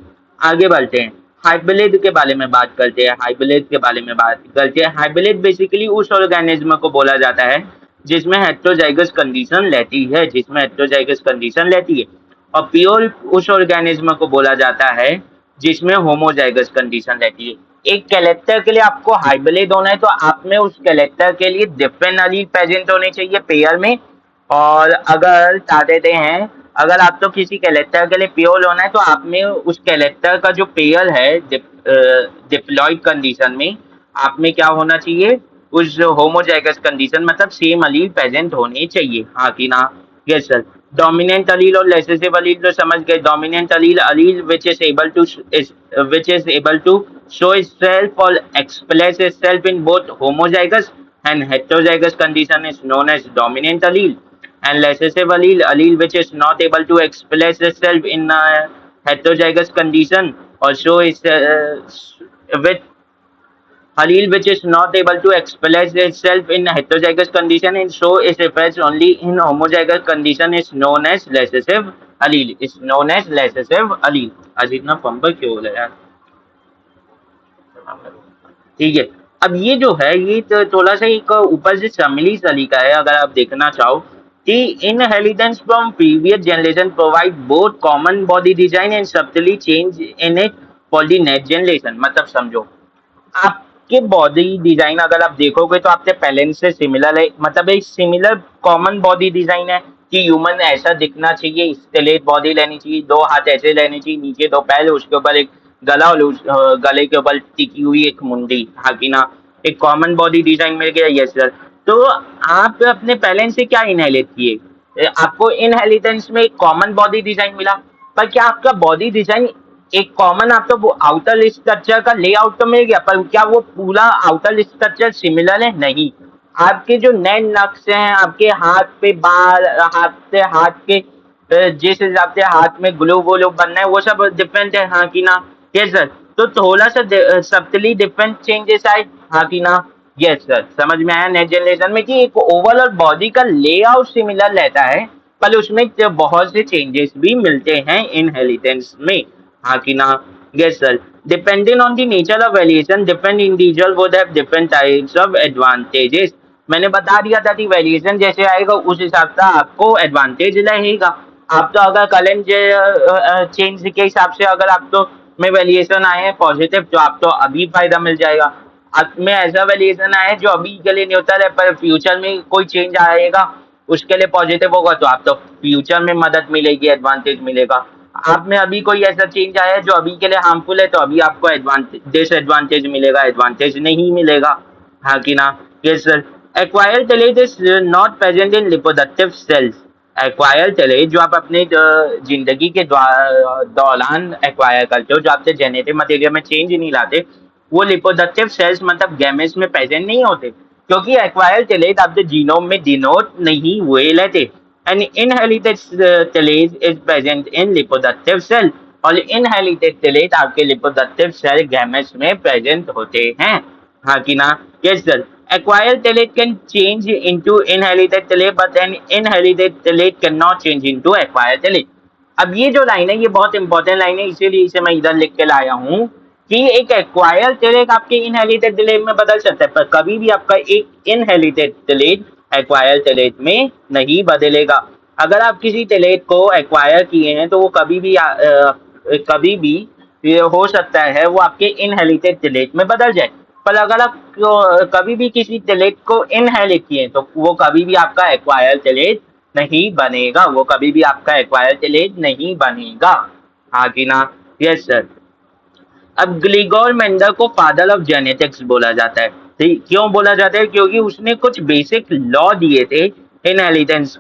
आगे बढ़ते हैं, हाइब्रिड के बारे में बात करते हैं। हाइब्रिड के बारे में बात करते हैं। हाइब्रिड बेसिकली उस ऑर्गेनिज्म को बोला जाता है जिसमें हेटेरोजाइगस कंडीशन रहती है, जिसमें हेटेरोजाइगस कंडीशन रहती है। और प्योर उस ऑर्गेनिज्म को बोला जाता है जिसमें होमोजाइगस कंडीशन रहती है। एक कैरेक्टर के लिए आपको हाइब्रिड होना है तो आप में उस कैरेक्टर के लिए डिफरेंट एलील प्रेजेंट होने चाहिए पेयर में। और अगर क्या देते हैं, अगर आप तो किसी कैरेक्टर के लिए प्योर होना है तो आप में उस कैरेक्टर का जो पेयर है डिप्लॉयड कंडीशन में, आप में क्या होना चाहिए? उस होमोजाइगस कंडीशन मतलब सेम अलील प्रेजेंट होने चाहिए। हाँ कि ना? Yes sir. डोमिनेंट अलील और रिसेसिव अलील तो समझ गए। Dominant allele allele which is able to show itself or express itself in both homozygous and heterozygous condition is known as dominant allele, and recessive allele which is not able to express itself in heterozygous condition or show with allele which is not able to express itself in heterozygous condition and show its effects only in homozygous condition is known as recessive allele, is known as recessive allele। आज इतना पंपर क्यों हो रहा है यार? ठीक है। अब ये जो है ये तो थोड़ा सा एक ऊपर से समली सलीका है, अगर आप देखना चाहो कि inheritance from previous generation provide both common body design and subtly change in it for the next generation. मतलब समझो, आपके बॉडी डिजाइन अगर आप देखोगे तो आपके पेरेंट्स से सिमिलर है, मतलब एक सिमिलर कॉमन बॉडी डिजाइन है कि ह्यूमन ऐसा दिखना चाहिए, स्केलेट बॉडी लेनी चाहिए, दो हाथ ऐसे लेने चाहिए, नीचे दो पैर, उसके ऊपर एक गला और गले के ऊपर टिकी हुई एक मुंडी। हाँ कि ना? एक कॉमन बॉडी डिजाइन मिल गया। Yes sir. तो आप अपने पेरेंट्स से क्या इनहेरिट किए? आपको इनहेरिटेंस में एक कॉमन बॉडी डिजाइन मिला, पर क्या आपका बॉडी डिजाइन एक कॉमन आपको वो आउटर स्ट्रक्चर का लेआउट तो मिल गया, पर क्या वो पूरा आउटर स्ट्रक्चर सिमिलर है? नहीं। आपके जो नए नक्श हैं, आपके हाथ पे बाल, हाथ के जिस हिसाब से हाथ में ग्लो वोलो बनना है वो सब डिफरेंट है। हाँ कि ना? Yes sir. तो थोड़ा सा सबटली डिफरेंट चेंजेस आए। हाँ कि ना? Yes sir. समझ में आया नेक्स्ट जनरेशन में कि एक ओवरऑल बॉडी का लेआउट सिमिलर रहता है, पर उसमें बहुत से चेंजेस भी मिलते हैं इनहेरिटेंस में। हाँ कि ना? Yes sir. Depending on the nature of variation different individual would have different types of advantages. मैंने बता दिया था कि वेरिएशन जैसे आएगा उस हिसाब से आपको एडवांटेज रहेगा। आप तो अगर करंट चेंज के हिसाब से अगर आप तो में वेरिएशन आए हैं पॉजिटिव, तो आप तो अभी फायदा मिल जाएगा। आप में ऐसा वेरिएशन आए जो अभी के लिए न्यूट्रल है पर फ्यूचर में कोई चेंज आएगा उसके लिए पॉजिटिव होगा, तो आप तो फ्यूचर में मदद मिलेगी, एडवांटेज मिलेगा। आप में अभी कोई ऐसा चेंज आया है जो अभी के लिए हार्मफुल है, तो अभी आपको एडवांटेज डिसएडवांटेज मिलेगा, एडवांटेज नहीं मिलेगा। हाँ कि ना? Yes sir. Acquired traits is not present in reproductive cells. Acquired traits जो आप अपने जिंदगी के दौरान एक्वायर करते हो, जो आपसे जेनेटिक मटेरियल में चेंज नहीं लाते, वो रिप्रोडक्टिव सेल्स मतलब गैमेट्स में प्रेजेंट नहीं होते, क्योंकि एक्वायर्ड टेलेज आपके जीनोम में डिनोट नहीं हुए रहते। An inherited telomerase is present in lipoductive cell, और inherited telomerase आपके lipoductive cell gametes में present होते हैं, हाँ कि ना? Yes sir. Acquired telomerase can change into inherited telomerase, but an inherited telomerase cannot change into acquired telomerase. अब ये जो लाइन है ये बहुत इंपॉर्टेंट लाइन है, इसीलिए इसे मैं इधर लिख के लाया हूँ कि एक एक्वायर्ड टेलेट आपके इनहेरिटेड टेलेट में बदल सकता है, पर कभी भी आपका एक इनहेरिटेड टेलेट एक्वायर्ड टेलेट में नहीं बदलेगा। अगर आप किसी टेलेट को एक्वायर किए हैं तो वो कभी भी ये हो सकता है वो आपके इनहेरिटेड टेलेट में बदल जाए, पर अगर आप कभी भी किसी टेलेट को इनहेरिट किए तो वो कभी भी आपका एक्वायर्ड टेलेट नहीं बनेगा, वो कभी भी आपका एक्वायर्ड टेलेट नहीं बनेगा, हाँ कि ना? Yes sir. अब ग्रिगोर मेंडल को फादर ऑफ जेनेटिक्स बोला जाता है, ठीक? क्यों बोला जाता है? क्योंकि उसने कुछ बेसिक लॉ दिए थे इनहेरिटेंस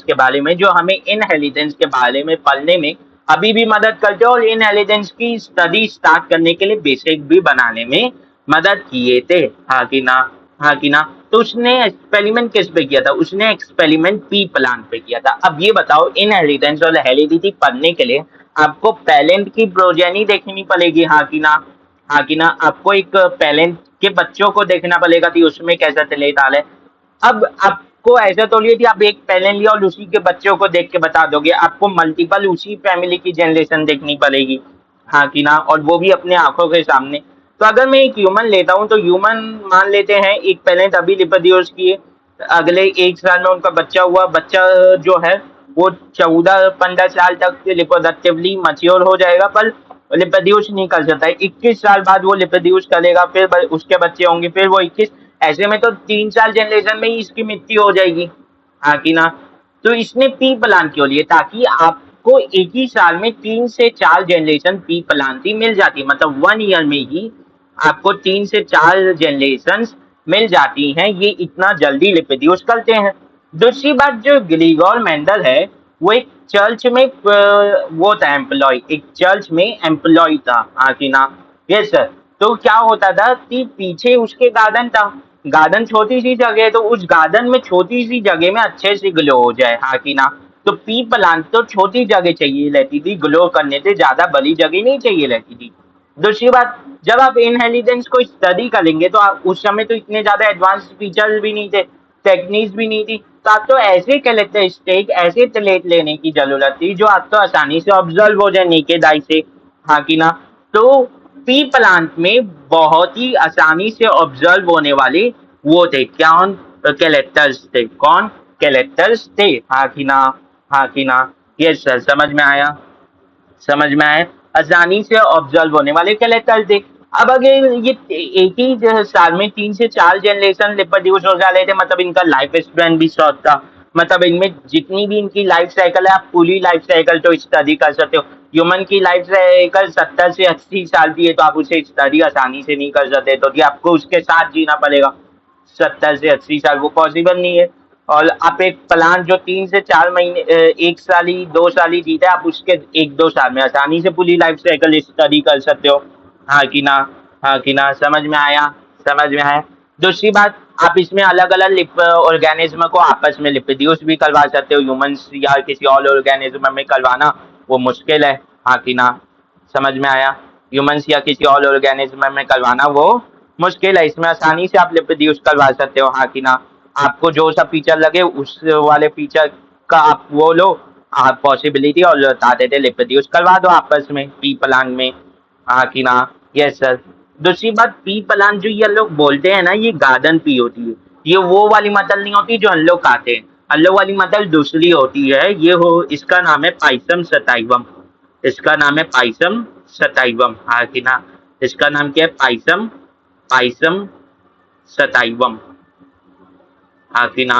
के बारे में, जो हमें इनहेरिटेंस के बारे में पढ़ने में अभी भी मदद करते हैं और इनहेरिटेंस की स्टडी स्टार्ट करने के लिए बेसिक भी बनाने में मदद किए थे, हाँ कि ना? हाँ कि ना? तो उसने एक्सपेरिमेंट किस पे किया था? उसने एक्सपेरिमेंट पी प्लांट पे किया था। अब ये बताओ, इनहेरिटेंस और हेरिडिटी पढ़ने के लिए आपको पैरेंट की प्रोजेनी देखनी पड़ेगी, हाँ कि ना? हाँ कि ना? आपको एक पैरेंट के बच्चों को देखना पड़ेगा कि उसमें कैसा तलेदाल है। अब आपको ऐसा तो नहीं थी आप एक पैरेंट लिया और उसी के बच्चों को देख के बता दोगे, आपको मल्टीपल उसी फैमिली की जनरेशन देखनी पड़ेगी, हाँ कि ना? और वो भी अपने आंखों के सामने। तो अगर मैं एक ह्यूमन लेता हूँ तो ह्यूमन मान लेते हैं एक पेरेंट अभी रिप्रोड्यूस किए, अगले 1 साल में उनका बच्चा हुआ, बच्चा जो है वो 14-15 साल तक रिप्रोडक्टिवली मच्योर हो जाएगा, पर रिप्रोड्यूस नहीं कर सकता है। 21 साल बाद वो रिप्रोड्यूस करेगा, फिर उसके बच्चे होंगे, फिर वो 21, ऐसे में तो 3 साल जनरेशन में ही इसकी मृत्यु हो जाएगी, हाँ कि ना? तो इसने पी प्लान क्यों लिए? ताकि आपको एक ही साल में 3 से 4 जनरेशन पी प्लान की मिल जाती है, मतलब 1 ईयर में ही आपको 3 से 4 जनरेशन मिल जाती हैं, ये इतना जल्दी रिप्रोड्यूस करते हैं। दूसरी बात, जो ग्रिगोर मेंडल है वो एक चर्च में वो था एम्प्लॉय, एक चर्च में एम्प्लॉय था, हाँ कि ना? Yes sir. तो क्या होता था कि पीछे उसके गार्डन था, गार्डन छोटी सी जगह है, तो उस गार्डन में छोटी सी जगह में अच्छे से ग्लो हो जाए, हाँ कि ना? तो पी प्लांट तो छोटी जगह चाहिए रहती थी ग्लो करने से, ज्यादा बड़ी जगह नहीं चाहिए रहती थी। दूसरी बात, जब आप इनहेरिटेंस को स्टडी करेंगे तो आप उस समय तो इतने ज्यादा एडवांस फीचर्स भी नहीं थे, टेक्निक्स भी नहीं थी, तो आपको ऐसे कैरेक्टरिस्टिक, ऐसे ट्रेट लेने की जरूरत थी जो आपको आसानी से ऑब्जर्व हो जाए नेकेड आई से, हाँ कि ना? तो पी प्लांट में बहुत ही आसानी से ऑब्जर्व होने वाले वो थे, क्या कैरेक्टर्स थे, कौन कैरेक्टर्स थे, हाँ कि ना? हाँ कि ना? यस सर, समझ में आया? समझ में आए? आसानी से ऑब्जर्व होने वाले कैरेक्टर थे। अब अगर ये एक ही साल में 3 से 4 जनरेशन रिप्रोड्यूस हो जा रहे थे, मतलब इनका लाइफ स्पैन भी शॉर्ट था, मतलब इनमें जितनी भी इनकी लाइफ साइकिल है आप पूरी लाइफ साइकिल तो स्टडी कर सकते हो। ह्यूमन की लाइफ साइकिल 70 से 80 साल की है, तो आप उसे स्टडी आसानी से नहीं कर सकते, तो आपको उसके साथ जीना पड़ेगा। 70 से 80 साल वो पॉसिबल नहीं है। और आप एक प्लांट जो 3 से 4 महीने 1 साल ही 2 साल ही जीता है, आप उसके 1-2 साल में आसानी से पूरी लाइफ साइकिल स्टडी कर सकते हो, हाँ कि ना? हाँ कि ना? समझ में आया? समझ में आया? दूसरी बात, आप इसमें अलग अलग ऑर्गेनिज्म को आपस में रिप्रोड्यूस भी करवा सकते हो, ह्यूमंस या किसी और ऑर्गेनिज्म में करवाना वो मुश्किल है, हाँ कि ना? समझ में आया? ह्यूमंस या किसी और ऑर्गेनिज्म में करवाना वो मुश्किल है, इसमें आसानी से आप रिप्रोड्यूस करवा सकते हो, हाँ कि ना? आपको जो सा फीचर लगे उस वाले फीचर का आप वो लो, आप पॉसिबिलिटी और बताते थे रिप्रोड्यूस करवा दो आपस में पी प्लान में, हाँ कि ना? Yes sir. दूसरी बात, पी प्लान जो ये लोग बोलते हैं ना, ये गार्डन पी होती है, ये वो वाली मतल नहीं होती जो हम लोग खाते हैं, हम लोग वाली मतल दूसरी होती है, ये हो इसका नाम है पाइसम सटाइवम, इसका नाम है पाइसम सटाइवम, हाँ कि ना? इसका नाम क्या है? पाइसम, पाइसम सटाइवम, हाँ कि ना?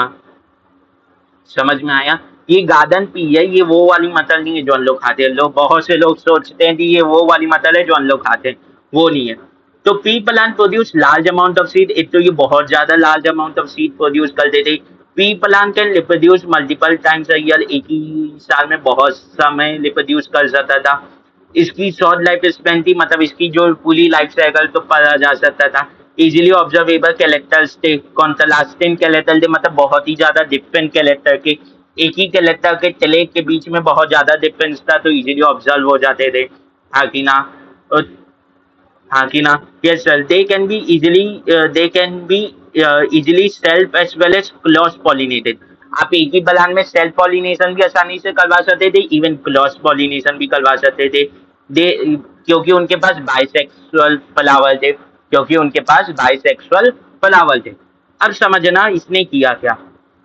समझ में आया? ये गार्डन पी है, ये वो वाली मटर नहीं है जो हम लोग खाते हैं। लोग, बहुत से लोग सोचते हैं कि ये वो वाली मटर है जो हम लोग खाते हैं, वो नहीं है। तो P plant produce large amount of seed, एक तो ये बहुत ज्यादा large amount of seed produce करते थे। P plant can reproduce multiple times a year, एक ही साल में बहुत समय रिप्रोड्यूस कर सकता था। इसकी शॉर्ट लाइफ स्पेन थी, मतलब इसकी जो पूरी लाइफ साइकिल तो पढ़ा जा सकता था। इजीली ऑब्जर्वेबल कैरेक्टर्स थे, कॉन्ट्रास्टिंग कैरेक्टर थे, मतलब बहुत ही ज्यादा डिफरेंट कैरेक्टर के, एक ही कैरेक्टर के टेलेट के बीच में बहुत ज्यादा डिफरेंस था, तो इजीली ऑब्जर्व हो जाते थे। हाँ कि ना? हाँ कि ना? Yes sir, they can be easily self as well as cross pollinated. आप एक ही बलान में सेल्फ पॉलिनेशन भी आसानी से करवा सकते थे, इवन क्रॉस पॉलिनेशन भी करवा सकते थे। दे क्योंकि उनके पास बाइसेक्सुअल फ्लावर थे, अब समझना इसने किया क्या।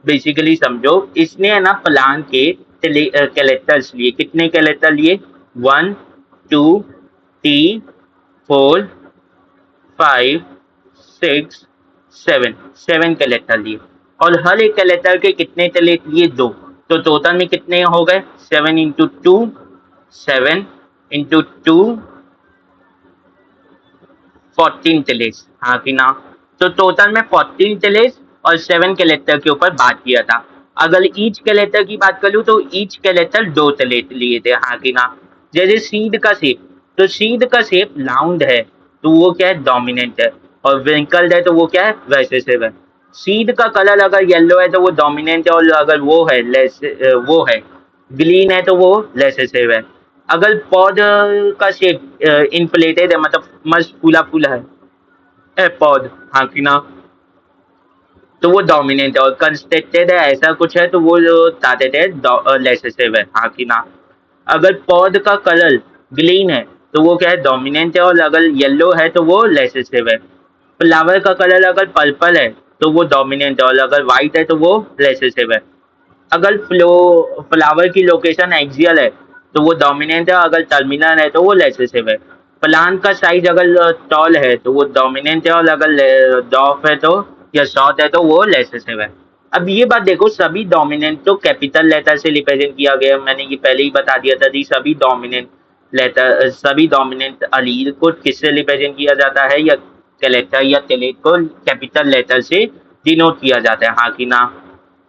बेसिकली समझो, इसने है ना प्लान के कैरेक्टर्स लिए, कितने कैरेक्टर लिए? 1 2 3 4 5 6 7, 7 कैरेक्टर लिए, और हर एक कैरेक्टर के कितने तलेट लिए? 2। तो टोटल में कितने हो गए? 7 × 2, 7 × 2, 14 टेलेस। हाँ कि ना? तो टोटल में 14 टेलेस और 7 कैरेक्टर के ऊपर बात किया था। अगर ईच कैरेक्टर की बात करूँ तो ईच कैरेक्टर 2 टेलेट लिए थे। हाँ कि ना? जैसे सीड का शेप, तो सीड का शेप राउंड है तो वो क्या है? डोमिनेंट है। और विंकल्ड है तो वो क्या है? रिसेसिव है। सीड का कलर अगर येलो है तो वो डोमिनेंट है, और अगर वो है ग्रीन है तो वो रिसेसिव है। अगर पौध का शेप इनफ्लेटेड है, मतलब मस्त फूला फूला है पौध, हाँ कि ना? तो वो डोमिनेंट है, और कंस्ट्रक्टेड है ऐसा कुछ है तो वो जो ताकत है रिसेसिव है। हाँ कि ना? अगर पौध का कलर ग्रीन है तो वो क्या है? डोमिनेंट है, और अगर येलो है तो वो रिसेसिव है। फ्लावर का कलर अगर पर्पल है तो वो डोमिनेंट है, और अगर व्हाइट है तो वो रिसेसिव है। अगर फ्लावर की लोकेशन एक्सियल है तो वो डोमिनेंट है, अगर टर्मिनल है तो वो रिसेसिव है। प्लांट का साइज अगर टॉल है तो वो डोमिनेंट है, और अगर डॉफ है तो या शॉर्ट है तो वो रिसेसिव है। अब ये बात देखो, सभी डोमिनेंट तो कैपिटल लेटर से रिप्रेजेंट किया गया, मैंने ये पहले ही बता दिया था कि सभी डोमिनेंट अलील को किससे रिप्रेजेंट किया जाता है, या कैरेक्टर या टेलेट को कैपिटल लेटर से डिनोट किया जाता है। हाँ कि ना?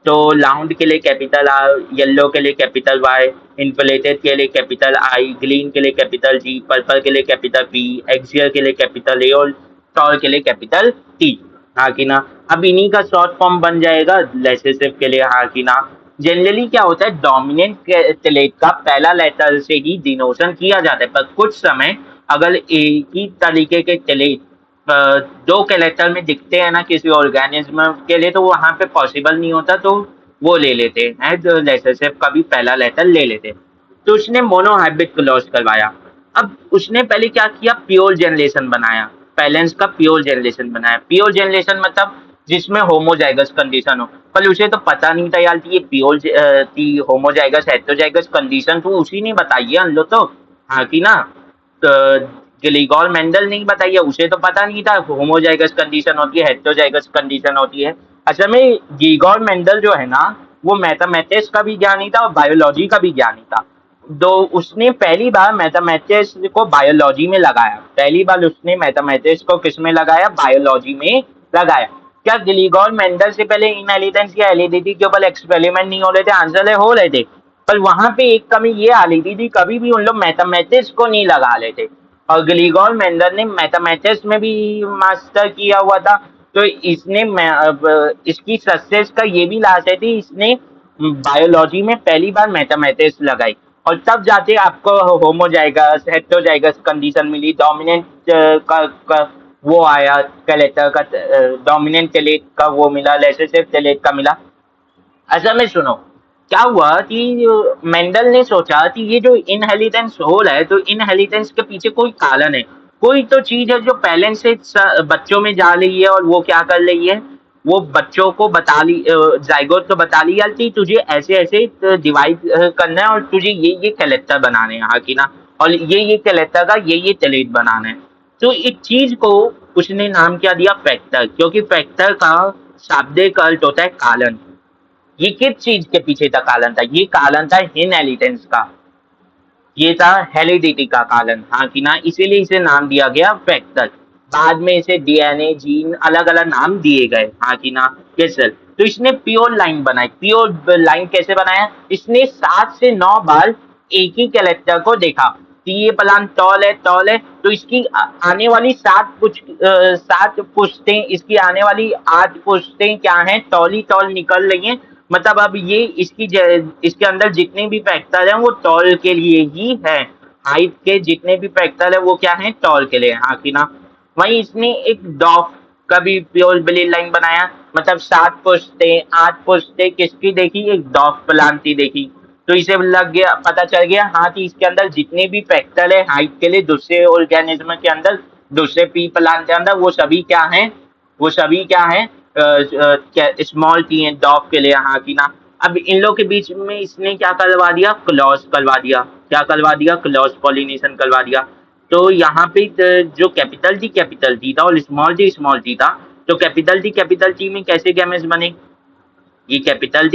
तो राउंड के लिए कैपिटल आर, येलो के लिए कैपिटल वाई, इन्फ्लेटेड के लिए कैपिटल आई, ग्रीन के लिए कैपिटल जी, पर्पल के लिए कैपिटल पी, एक्सियल के लिए कैपिटल ए, और टॉल के लिए कैपिटल टी। हाँ कि ना? अब इन्हीं का शॉर्ट फॉर्म बन जाएगा रिसेसिव के लिए। हाँ कि ना? जनरली क्या होता है, डोमिनेंट टेलेट का पहला लेटर से ही डिनोशन किया जाता है, पर कुछ समय अगर एक ही तरीके के टेलेट दो कैरेक्टर में दिखते हैं ना किसी ऑर्गेनिज्म के लिए, तो वहां पे पॉसिबल नहीं होता, तो वो ले लेते हैं, जो रिसेसिव का भी पहला लेटर ले लेते। तो उसने मोनोहाइब्रिड क्लॉज करवाया। अब उसने पहले क्या किया? प्योर जनरेशन बनाया, पैलेंस का प्योर जनरेशन बनाया। प्योर जनरेशन मतलब जिसमें होमोजाइगस कंडीशन हो, पर उसे तो पता नहीं था यार कि ये प्योर होमोजाइगस हेटेरोजाइगस कंडीशन तो उसी ने बताई है, हम लोग तो। हाँ कि ना? ग्रिगोर मेंडल नहीं बताई है, उसे तो पता नहीं था होमोजाइगस कंडीशन होती है, हेटेरोजाइगस कंडीशन होती है। असल में ग्रिगोर मेंडल जो है ना, वो मैथमेटिक्स का भी ज्ञानी था और बायोलॉजी का भी ज्ञानी था। दो उसने पहली बार मैथमेटिक्स को बायोलॉजी में लगाया, पहली बार उसने मैथमेटिक्स को किस में लगाया? बायोलॉजी में लगाया। क्या ग्रिगोर मेंडल से पहले इनहेरिटेंस या हेरेडिटी के ऊपर एक्सपेरिमेंट नहीं हो रहे थे? आंसर है, हो रहे थे। पर वहां पे एक कमी ये आ रही थी, कभी भी उन लोग मैथमेटिक्स को नहीं लगा लेते। और ग्रिगोर मेंडल ने मैथमेटिक्स में भी मास्टर किया हुआ था, तो इसने इसकी सक्सेस का ये भी लास्ट है कि इसने बायोलॉजी में पहली बार मैथमेटिक्स लगाई, और तब जाके आपको होमोजाइगस हेटेरोजाइगस कंडीशन मिली, डोमिनेंट का वो आया कैरेक्टर का, डोमिनेंट टेलेट का वो मिला, रिसेसिव टेलेट का मिला। अच्छा में सुनो, क्या हुआ कि मेंडल ने सोचा कि ये जो इनहेरिटेंस हो रहा है, तो इनहेरिटेंस के पीछे कोई कारण है, कोई तो चीज है जो पहले से बच्चों में जा रही है, और वो क्या कर रही है? वो बच्चों को बता ली, जाइगोट को बता ली यार कि तुझे ऐसे ऐसे डिवाइड करना है, और तुझे ये कैरेक्टर बनाने हैं। हाँ कि ना? और ये कैरेक्टर का ये टेलेट बनाना है। तो इस चीज को उसने नाम क्या दिया? फैक्टर, क्योंकि फैक्टर का शाब्दिक अर्थ होता है कारण। ये किस चीज के पीछे था कारण था? ये कारण था इनहेरिटेंस का, ये था हेरिडिटी का कारण। हाँ कि ना? इसीलिए इसे नाम दिया गया फैक्टर। बाद में इसे डीएनए, जीन, अलग अलग नाम दिए गए। हाँ कि ना? Yes sir. तो इसने प्योर लाइन बनाई। प्योर लाइन कैसे बनाया? इसने 7 से 9 बार एक ही कैरेक्टर को देखा, कि ये प्लांट टॉल है, तो इसकी आने वाली 7 पुश्तें, इसकी आने वाली 8 पुश्तें क्या हैं, टॉल ही टॉल निकल रही हैं। मतलब अब ये इसके अंदर जितने भी फैक्टर हैं वो टॉल के लिए ही है। हाइट के जितने भी फैक्टर है वो क्या है, टॉल के लिए, हाँ कि ना। वहीं इसने एक डॉफ का भी प्योर ब्लेड लाइन बनाया, मतलब 7 पुश्तें 8 पुश्तें किसकी देखी, एक डॉफ प्लांट की देखी। तो इसे लग गया, पता चल गया हाँ कि इसके अंदर जितने भी फैक्टर है हाइट के लिए दूसरे ऑर्गेनिज्म के अंदर, दूसरे पी प्लांट के अंदर, वो सभी क्या हैं, वो सभी क्या है, स्मॉल टी है डॉग के लिए, हाँ कि ना। अब इन लोग के बीच में इसने क्या करवा दिया, क्रॉस करवा दिया। क्या करवा दिया, क्रॉस पॉलिनेशन करवा दिया। तो यहाँ पे जो कैपिटल टी था और स्मॉल टी था, तो कैपिटल टी में कैसे गैमेट्स बने, ये कैपिटल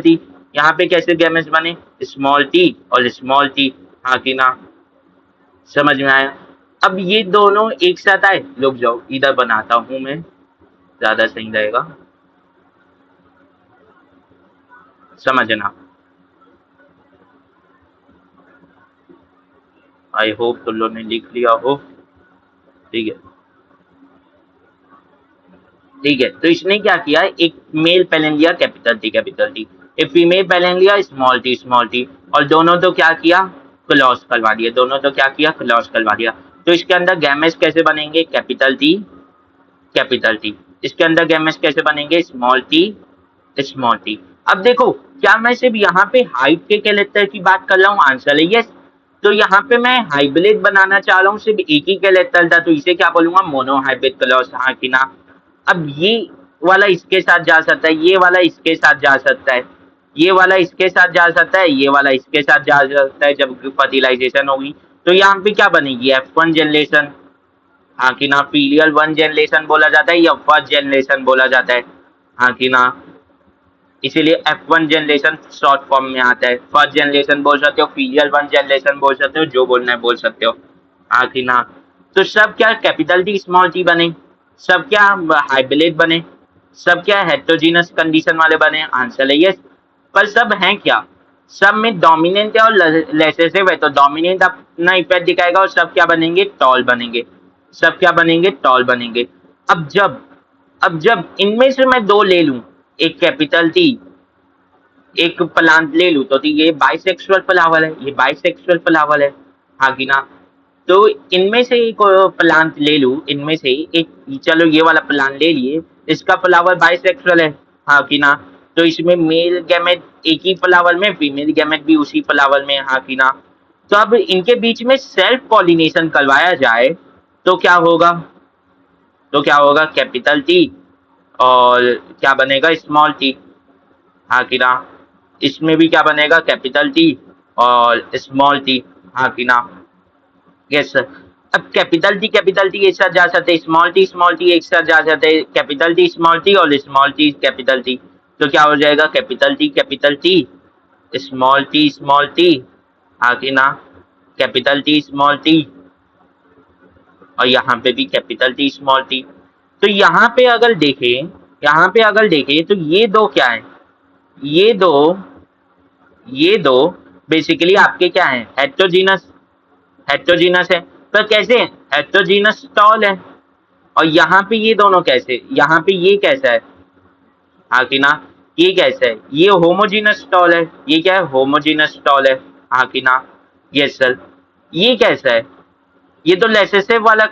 टी, यहाँ पे कैसे गैमेट्स बने, स्मॉल टी और स्मॉल टी, हाँ कि ना। समझ में आया। अब ये दोनों एक साथ आए, रुक जाओ इधर बनाता हूँ मैं, ज्यादा सही रहेगा समझना। आई होप तुम लोग ने लिख लिया हो। ठीक है, ठीक है। तो इसने क्या किया, एक मेल पहले लिया कैपिटल टी, एक फीमेल पहले लिया स्मॉल टी, और दोनों तो क्या किया, क्लॉस करवा दिया, दोनों तो क्या किया, क्लॉस करवा दिया। तो इसके अंदर गैमेट्स कैसे बनेंगे, कैपिटल टी। इसके अंदर गैमेट्स कैसे बनेंगे, स्मॉल टी। अब देखो, क्या मैं सिर्फ यहाँ पे हाइट के कैरेक्टर की बात कर रहा हूँ, आंसर है यस। तो यहाँ पे मैं हाइब्रिड बनाना चाह रहा हूँ, सिर्फ एक ही कैरेक्टर था, तो इसे क्या बोलूंगा, मोनो हाइब्रिड क्लॉस, हाँ कि ना। अब ये वाला इसके साथ जा सकता है, ये वाला इसके साथ जा सकता है, ये वाला इसके साथ जा सकता है, ये वाला इसके साथ जा सकता है, जब फर्टिलाइजेशन होगी। तो यहाँ पे क्या बनेगी, F1 जनरेशन, हाँ कि ना। फीलियल 1 जनरेशन बोला जाता है या फर्स्ट जनरेशन बोला जाता है, हाँ कि ना। इसीलिए F1 जनरेशन शॉर्ट फॉर्म में आता है। फर्स्ट जनरेशन बोल सकते हो, फीलियल 1 जनरेशन बोल सकते हो, जो बोलना है बोल सकते हो, हाँ कि ना। तो सब क्या कैपिटल टी स्मॉल टी बने, सब क्या हाइब्रिड बने, सब क्या हेटेरोजीनस कंडीशन वाले बने, आंसर है यस। पर सब हैं क्या, सब में डोमिनेंट है और रिसेसिव है, तो डोमिनेंट अपना इफेक्ट दिखाएगा और सब क्या बनेंगे, टॉल बनेंगे, सब क्या बनेंगे, टॉल बनेंगे। अब जब अब जब इनमें से मैं दो ले लूं, एक कैपिटल टी एक प्लांट ले लूं, तो ये बाइसेक्सुअल फ्लावर है, ये बाइसेक्सुअल फ्लावर है, हाँ कि ना। तो इनमें से एक प्लांट ले लूं, इनमें से एक, चलो ये वाला प्लांट ले लिए, इसका फ्लावर बाइसेक्सुअल है, हाँ कि ना। तो इसमें मेल गैमेट एक ही फ्लावर में, फीमेल गैमेट भी उसी फ्लावर में, हाँ कि ना। तो अब इनके बीच में सेल्फ पॉलिनेशन करवाया जाए तो क्या होगा, तो क्या होगा, कैपिटल टी और क्या बनेगा, स्मॉल टी, हाँ कि ना। इसमें भी क्या बनेगा, कैपिटल टी और स्मॉल टी, हाँ कि ना। Yes sir. अब कैपिटल टी एक साथ जा सकते हैं, स्मॉल टी एक साथ जा सकते हैं, कैपिटल टी स्मॉल टी और स्मॉल टी कैपिटल टी। तो क्या हो जाएगा, कैपिटल टी स्मॉल टी, हाँ कि ना। कैपिटल टी स्मॉल टी और यहाँ पे भी कैपिटल टी स्मॉल टी। तो यहाँ पे अगर देखें तो ये दो क्या है, ये दो ये दो बेसिकली आपके क्या है, हेट्रोजीनस है। पर कैसे, हेट्रोजीनस टॉल है। और यहाँ पे ये दोनों कैसे, यहाँ पे ये कैसा है, हाँ कि ना। ये कैसा है, ये होमोजीनस टॉल है, ये क्या है, होमोजीनस टॉल है, हाँ कि ना। Yes sir. ये कैसा है, ये तो लेसेसिव वाला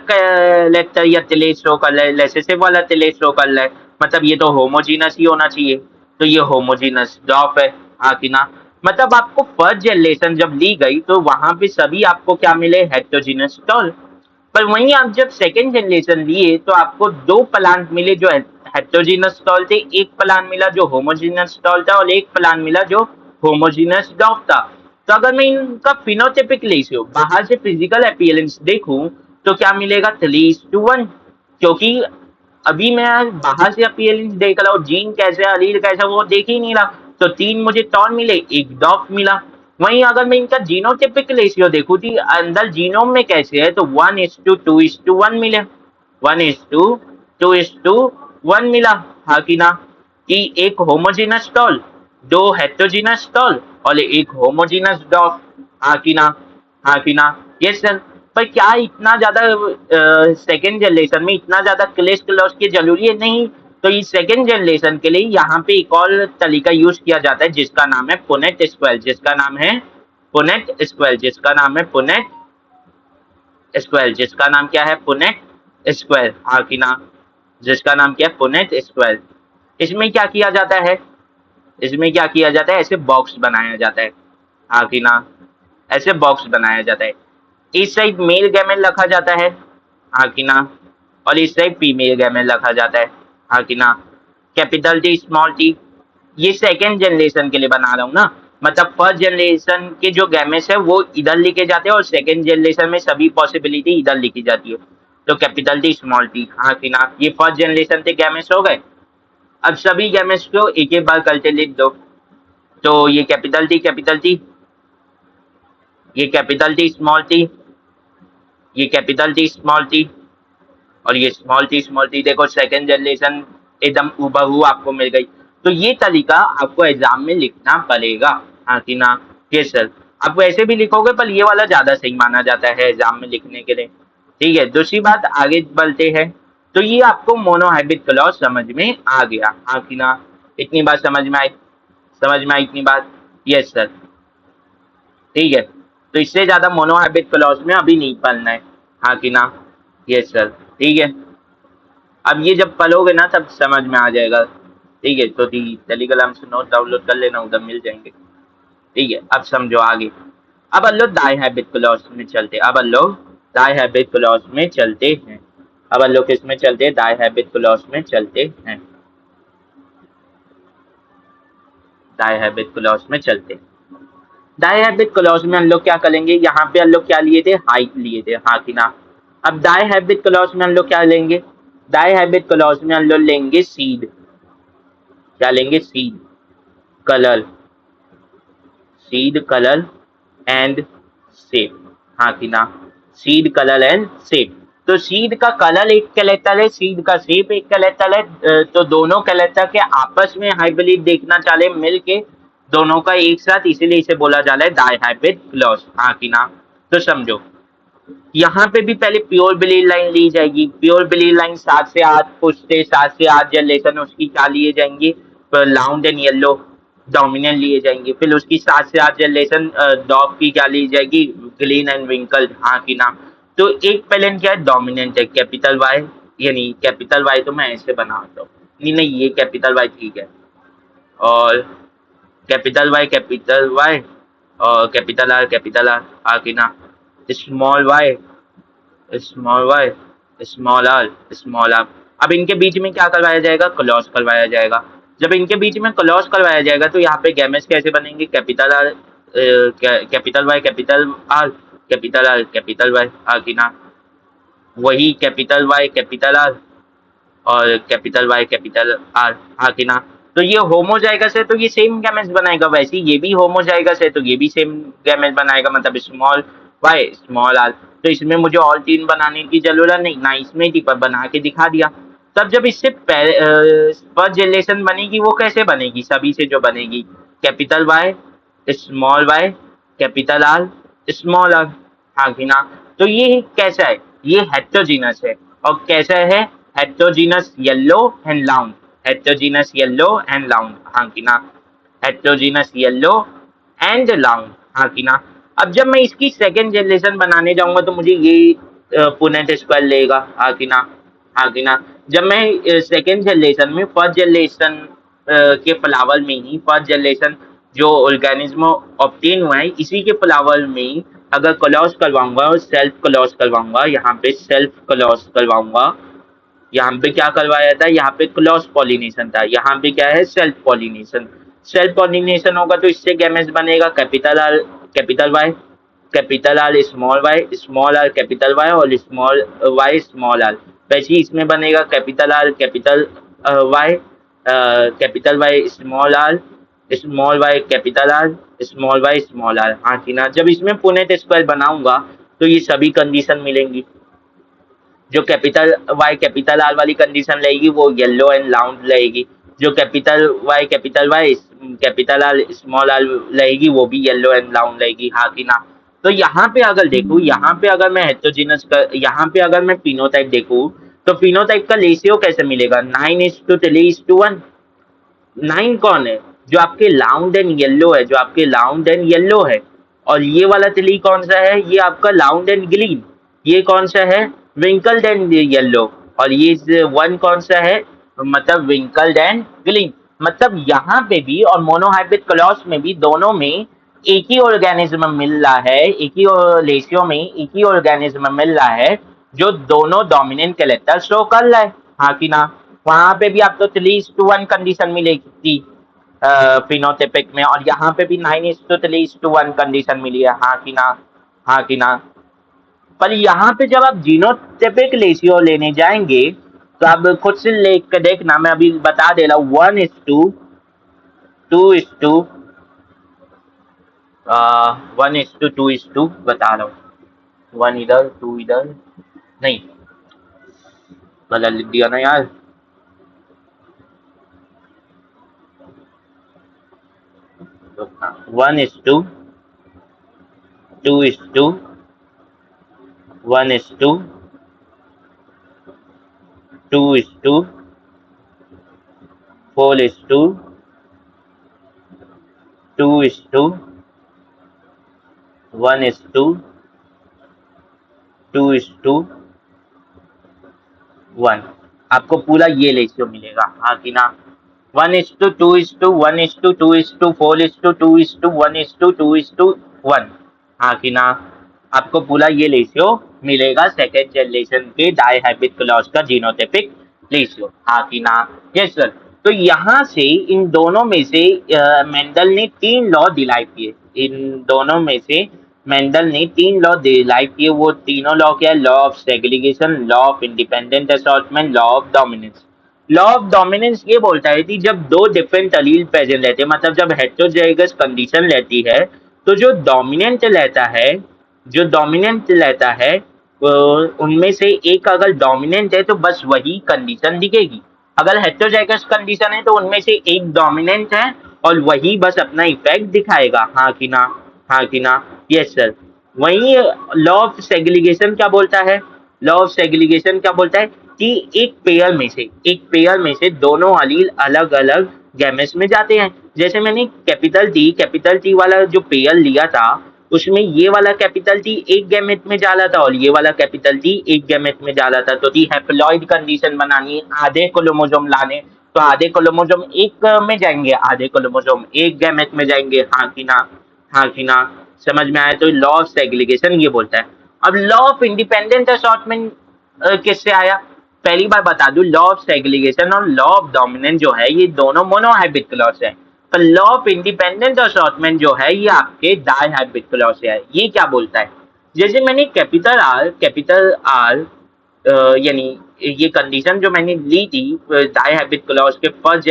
लेक्चर या तिलेश शो कर रहा है, लेसेसिव वाला तिलेश शो कर रहा है, मतलब ये तो होमोजीनस ही होना चाहिए। तो ये होमोजीनस ड्रॉप है, हाँ कि ना। मतलब आपको फर्स्ट जनरेशन जब ली गई तो वहां पे सभी आपको क्या मिले, हेटेरोजीनस टॉल। पर वहीं आप जब सेकेंड जनरेशन लिए तो आपको दो प्लांट मिले जो हेटेरोजीनस टॉल थे, एक प्लांट मिला जो होमोजीनस टॉल था और एक प्लांट मिला जो होमोजीनस डॉग था। तो अगर मैं इनका फिनोटिपिक रेशियो बाहर से फिजिकल अपीयरेंस देखूं तो क्या मिलेगा, 3:1। क्योंकि अभी मैं बाहर से अपीयरेंस देख रहा हूँ, जीन कैसे है, अलील कैसा, वो देख ही नहीं रहा। तो 3 मुझे टॉन मिले, एक डॉफ मिला। वहीं अगर मैं इनका जीनोटिपिक रेशियो देखूं कि अंदर जीनोम में कैसे है, तो 1:2:1 मिले, 1:2:1 मिला, हाँ कि ना। कि एक होमोजीनस टॉल, दो हेटेरोजीनस टॉल और एक होमोजीनस डॉफ, हाँ कि ना। हाँ कि ना? Yes sir. पर क्या इतना ज्यादा सेकेंड जनरेशन में इतना ज्यादा क्लैश क्लॉज की जरूरी है? नहीं। तो इस सेकेंड जनरेशन के लिए यहाँ पे एक और तरीका यूज किया जाता है जिसका नाम है पुनेट स्क्वेल, जिसका नाम है पुनेट स्क्वेल, जिसका नाम है पुनेट स्क्वेल, जिसका नाम क्या है? पुनेट स्क्वेल। हाँ कि ना? जिसका नाम क्या है? पुनेट स्क्वेल। इसमें क्या किया जाता है? इसमें क्या किया जाता है? ऐसे बॉक्स बनाया जाता है। हाँ कि ना? ऐसे बॉक्स बनाया जाता है। इस साइड मेल गैमेट रखा जाता है। हाँ कि ना? और इस साइड फीमेल गैमेट रखा जाता है। हाँ कि ना? Capital T small T. ये सेकेंड जनरेशन के लिए बना रहा हूँ ना, मतलब फर्स्ट जनरेशन के जो गैमेट्स है वो इधर लिखे जाते हैं और सेकेंड जनरेशन में सभी पॉसिबिलिटी इधर लिखी जाती है। तो कैपिटल टी स्मॉल टी। हाँ कि ना? ये फर्स्ट जनरेशन के गैमेट्स हो गए। अब सभी गैमेट्स को एक एक बार करके लिख दो। तो ये कैपिटल टी, ये कैपिटल टी स्मॉल टी, ये कैपिटल टी स्मॉल टी, और ये स्मॉल टी। देखो सेकेंड जनरेशन एकदम हूबहू आपको मिल गई। तो ये तरीका आपको एग्जाम में लिखना पड़ेगा। हाँ कि ना? Yes sir. आप वैसे भी लिखोगे पर ये वाला ज्यादा सही माना जाता है एग्जाम में लिखने के लिए। ठीक है, दूसरी बात आगे बढ़ते हैं। तो ये आपको मोनोहाइब्रिड क्लॉज समझ में आ गया। हाँ कि ना? इतनी बात समझ में आई? समझ में आई इतनी बात? Yes sir. ठीक है, तो इससे ज्यादा मोनोहाइब्रिड क्लॉज में अभी नहीं पढ़ना है। हाँ कि ना? Yes sir. ठीक है, अब ये जब पढ़ोगे ना तब समझ में आ जाएगा। ठीक है, तो टेलीग्राम से नोट डाउनलोड कर लेना, उधर मिल जाएंगे। ठीक है, अब समझो आगे। अब हम लोग दाई हैबिट क्लॉज में चलते हैं। अब हम लोग दाई हैबिट क्लॉज में चलते हैं। अब हम लोग किस में चलते हैं? दाई हैबिट क्लॉज में चलते हैं। दाई हैबिट क्लॉज में चलते हैं। दाई हैबिट क्लॉज में हम लोग क्या करेंगे? यहाँ पे हम लोग क्या लिए थे? हाइट लिए थे। हाँ कि ना? अब दाई हैबिट क्लॉज में हम लोग क्या लेंगे? दाई हैबिट क्लॉज में हम लोग लेंगे सीड। क्या लेंगे? Seed colour, seed colour and shape. हाँ कि ना? Seed colour and shape. तो सीड का कलर एक कैरेक्टर है, सीड का शेप एक कैरेक्टर है। तो दोनों कैरेक्टर के आपस में हाइब्रिड देखना चाहे मिल के दोनों का एक साथ, इसीलिए इसे बोला जा रहा है डाई हाइब्रिड क्लॉज। हाँ कि ना? तो समझो यहाँ पे भी पहले प्योर ब्लीड लाइन ली जाएगी। प्योर ब्लीड लाइन 7 से 8 पुश्ते, 7 से 8 जनरेशन उसकी क्या लिए जाएंगी? लाउंड एंड येलो डोमिनेंट लिए जाएंगे। फिर उसकी 7 से 8 जनरेशन डॉग की क्या ली जाएगी? Green and wrinkled. हाँ कि ना? तो एक पेलेंट क्या है? डोमिनेंट है, कैपिटल वाई। यानी कैपिटल वाई तो मैं ऐसे बनाता हूँ, नहीं नहीं ये कैपिटल वाई ठीक है। और कैपिटल वाई और कैपिटल आर। हाँ कि ना? Small Y, small Y, small R. अब इनके बीच में क्या करवाया जाएगा? क्लॉज करवाया जाएगा। जब इनके बीच में क्लॉज करवाया जाएगा तो यहाँ पे गैमेट्स कैसे बनेंगे? Capital R, capital Y, capital Y. हाँ कि ना? वही कैपिटल वाई कैपिटल आर और कैपिटल वाई कैपिटल आर। हाँ कि ना? तो ये होमोजाइगस है तो ये सेम गैमेट्स बनाएगा, वैसे ये भी होमोजाइगस है तो ये भी सेम गैमेट बनाएगा, मतलब स्मॉल वाई स्मॉल आर। तो इसमें मुझे और 3 बनाने की जरूरत नहीं ना, इसमें ही पर बना के दिखा दिया। तब जब इससे फर्स्ट जनरेशन बनेगी वो कैसे बनेगी? सभी से जो बनेगी capital Y small Y capital R small R. हाँ कि ना? तो ये कैसा है? ये हेट्रोजीनस है। और कैसा है? Heterogeneous yellow and round, heterogeneous yellow and round. हाँ कि ना? Heterogeneous yellow and round. हाँ कि ना? अब जब मैं इसकी सेकेंड जनरेशन बनाने जाऊंगा तो मुझे ये पुनेट स्क्वायर लेगा। हाँ कि ना? हाँ कि ना? जब मैं सेकेंड जनरेशन में फर्स्ट जनरेशन के फ्लावर में ही, फर्स्ट जनरेशन जो ऑर्गेनिज्म ऑब्टेन हुआ है इसी के फ्लावर में ही अगर क्लॉज करवाऊंगा और सेल्फ क्लॉज करवाऊंगा, यहाँ पे सेल्फ क्लॉज करवाऊंगा। यहाँ पे क्या करवाया था? यहाँ पे क्रॉस पॉलिनेशन था, यहाँ पे क्या है? Self pollination. सेल्फ पॉलिनेशन होगा तो इससे गैमेट्स बनेगा capital R capital R small R capital Y और स्मॉल वाई स्मॉल आर। वैसे ही इसमें बनेगा capital R capital Y capital Y small Y capital R small Y small R. हाँ कि ना? जब इसमें पुनेट स्क्वायर बनाऊंगा तो ये सभी कंडीशन मिलेंगी। जो कैपिटल वाई कैपिटल आर वाली कंडीशन रहेगी वो येलो एंड लाउंड रहेगी। जो capital Y capital R small R रहेगी वो भी येलो एंड लाउंड रहेगी। हाँ कि ना? तो यहाँ पे अगर देखूँ, यहाँ पे अगर मैं हेटेरोजीनस का, यहाँ पे अगर मैं फिनोटाइप देखूँ, तो फिनोटाइप का रेशियो कैसे मिलेगा? 9:3:1। 9 कौन है? जो आपके लाउंड एंड येलो है, जो आपके लाउंड एंड येलो है। और ये वाला 3 कौन सा है? ये आपका लाउंड एंड ग्रीन। ये कौन सा है? विंकल्ड एंड येलो। और ये 1 कौन सा है? मतलब विंकल्ड एंड ग्रीन। मतलब यहाँ पे भी और मोनोहाइब्रिड क्लॉस में भी, दोनों में एक ही ऑर्गेनिज्म मिल रहा है, एक ही रेशियो में एक ही ऑर्गेनिज्म मिल रहा है, जो दोनों डोमिनेंट कैरेक्टर शो कर रहा है, हाँ कि ना? वहां पे भी आपको 3:1 कंडीशन मिलेगी फिनोटाइपिक में, और यहाँ पे भी 9:3:1 कंडीशन मिली है, हाँ कि ना? हाँ कि ना? पर यहाँ पे जब आप जीनोटाइपिक रेशियो लेने जाएंगे, तो आप खुद से लेख कर देखना, मैं अभी बता दे रहा हूँ, 1:2 1:2 बता रहा हूँ। 1 इधर 2 इधर, नहीं गलत लिख दिया ना यार। 1:2, 1:2, 2:2, 4:2, 2:1, 2:1। आपको पूरा ये रेशियो मिलेगा, हाँ कि ना? 1:2:1:2:4:2:1:2:1, हाँ कि ना? आपको पूरा ये रेशियो मिलेगा सेकेंड जनरेशन के डाइहाइब्रिड क्लॉज का जीनोटाइपिक रेशियो, हाँ कि ना? Yes sir. तो यहाँ से इन दोनों में से मेंडल ने 3 लॉ डिराइव किए। इन दोनों में से मेंडल ने 3 लॉ डिराइव किए। वो तीनों लॉ क्या है? Law of segregation, law of independent assortment, law of dominance. Law of dominance ये बोलता है कि जब 2 डिफरेंट अलील प्रेजेंट रहते हैं, मतलब जब हेटेरोजाइगस कंडीशन रहती है, तो जो डोमिनेंट रहता है, उनमें से एक अगर डोमिनेंट है तो बस वही कंडीशन दिखेगी। अगर हेटेरोजाइगस कंडीशन है तो उनमें से एक डोमिनेंट है और वही बस अपना इफेक्ट दिखाएगा, हाँ कि ना? हाँ कि ना? Yes sir. वही लॉ ऑफ सेग्रीगेशन क्या बोलता है? लॉ ऑफ सेग्रीगेशन क्या बोलता है कि एक पेयर में से दोनों अलील अलग अलग गैमेट्स में जाते हैं। जैसे मैंने कैपिटल टी वाला जो पेयर लिया था, उसमें ये वाला कैपिटल टी एक गैमेट में जाला था और ये वाला कैपिटल टी एक गैमेट में जाला था। तो दी हैप्लॉइड कंडीशन बनानी है, आधे क्रोमोसोम लाने, तो आधे क्रोमोसोम एक में जाएंगे, आधे क्रोमोसोम एक गैमेट में जाएंगे, हाँ कि ना? हाँ कि ना? समझ में आया? तो लॉ ऑफ सेग्रीगेशन ये बोलता है। अब लॉ ऑफ इंडिपेंडेंट असॉर्टमेंट किससे आया? पहली बार बता दूं, लॉ ऑफ सेग्रीगेशन और लॉ ऑफ डोमिनेंस जो है, ये दोनों मोनोहाइब्रिड क्लॉज है। पर लॉ ऑफ इंडिपेंडेंट असॉर्टमेंट जो है, ये आपके डाइहाइब्रिड क्लॉज से है। ये क्या बोलता है? जैसे मैंने कैपिटल आर यानी ये कंडीशन जो मैंने ली थी डाइहाइब्रिड क्लॉज के फर्स्ट,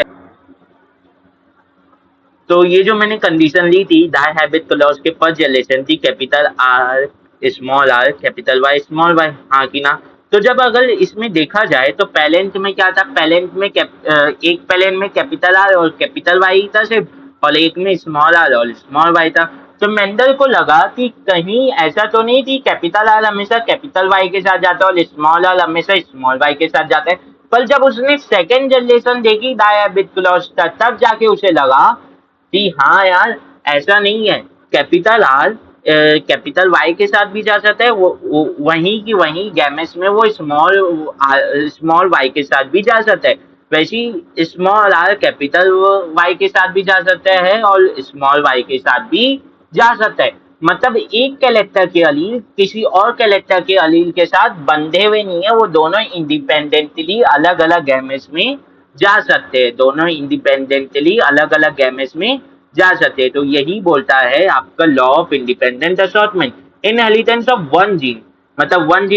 तो ये जो मैंने कंडीशन ली थी डाइहाइब्रिड क्लॉज के फर्स्ट जनरेशन थी, capital R small R capital Y small Y, हाँ कि ना? तो जब अगर इसमें देखा जाए तो पैलेंट में क्या था? पैलेंट में एक पैलेंट में कैपिटल आर और कैपिटल वाई था सिर्फ, और एक में स्मॉल आर और स्मॉल वाई था। तो मेंडल को लगा कि कहीं ऐसा तो नहीं थी कैपिटल आर हमेशा कैपिटल वाई के साथ जाता है और स्मॉल आर हमेशा स्मॉल वाई के साथ जाता है। पर जब उसने सेकेंड जनरेशन देखी डाइहाइब्रिड क्लॉज तब जाके उसे लगा कि हाँ यार, ऐसा नहीं है, कैपिटल आर कैपिटल वाई के साथ भी जा सकता है, वहीं की वहीं गैमेट्स में वो स्मॉल वाई के साथ भी जा सकता है। वैसे ही स्मॉल आर कैपिटल वाई के साथ भी जा सकता है और स्मॉल वाई के साथ भी जा सकता है। मतलब एक कैरेक्टर के अलील किसी और कैरेक्टर के अलील के साथ बंधे हुए नहीं है, वो दोनों इंडिपेंडेंटली अलग अलग गैमेट्स में जा सकते हैं, दोनों इंडिपेंडेंटली अलग अलग गैमेट्स में जा सकते हैं। तो यही बोलता है आपका law of independent assortment. Inheritance of one gene,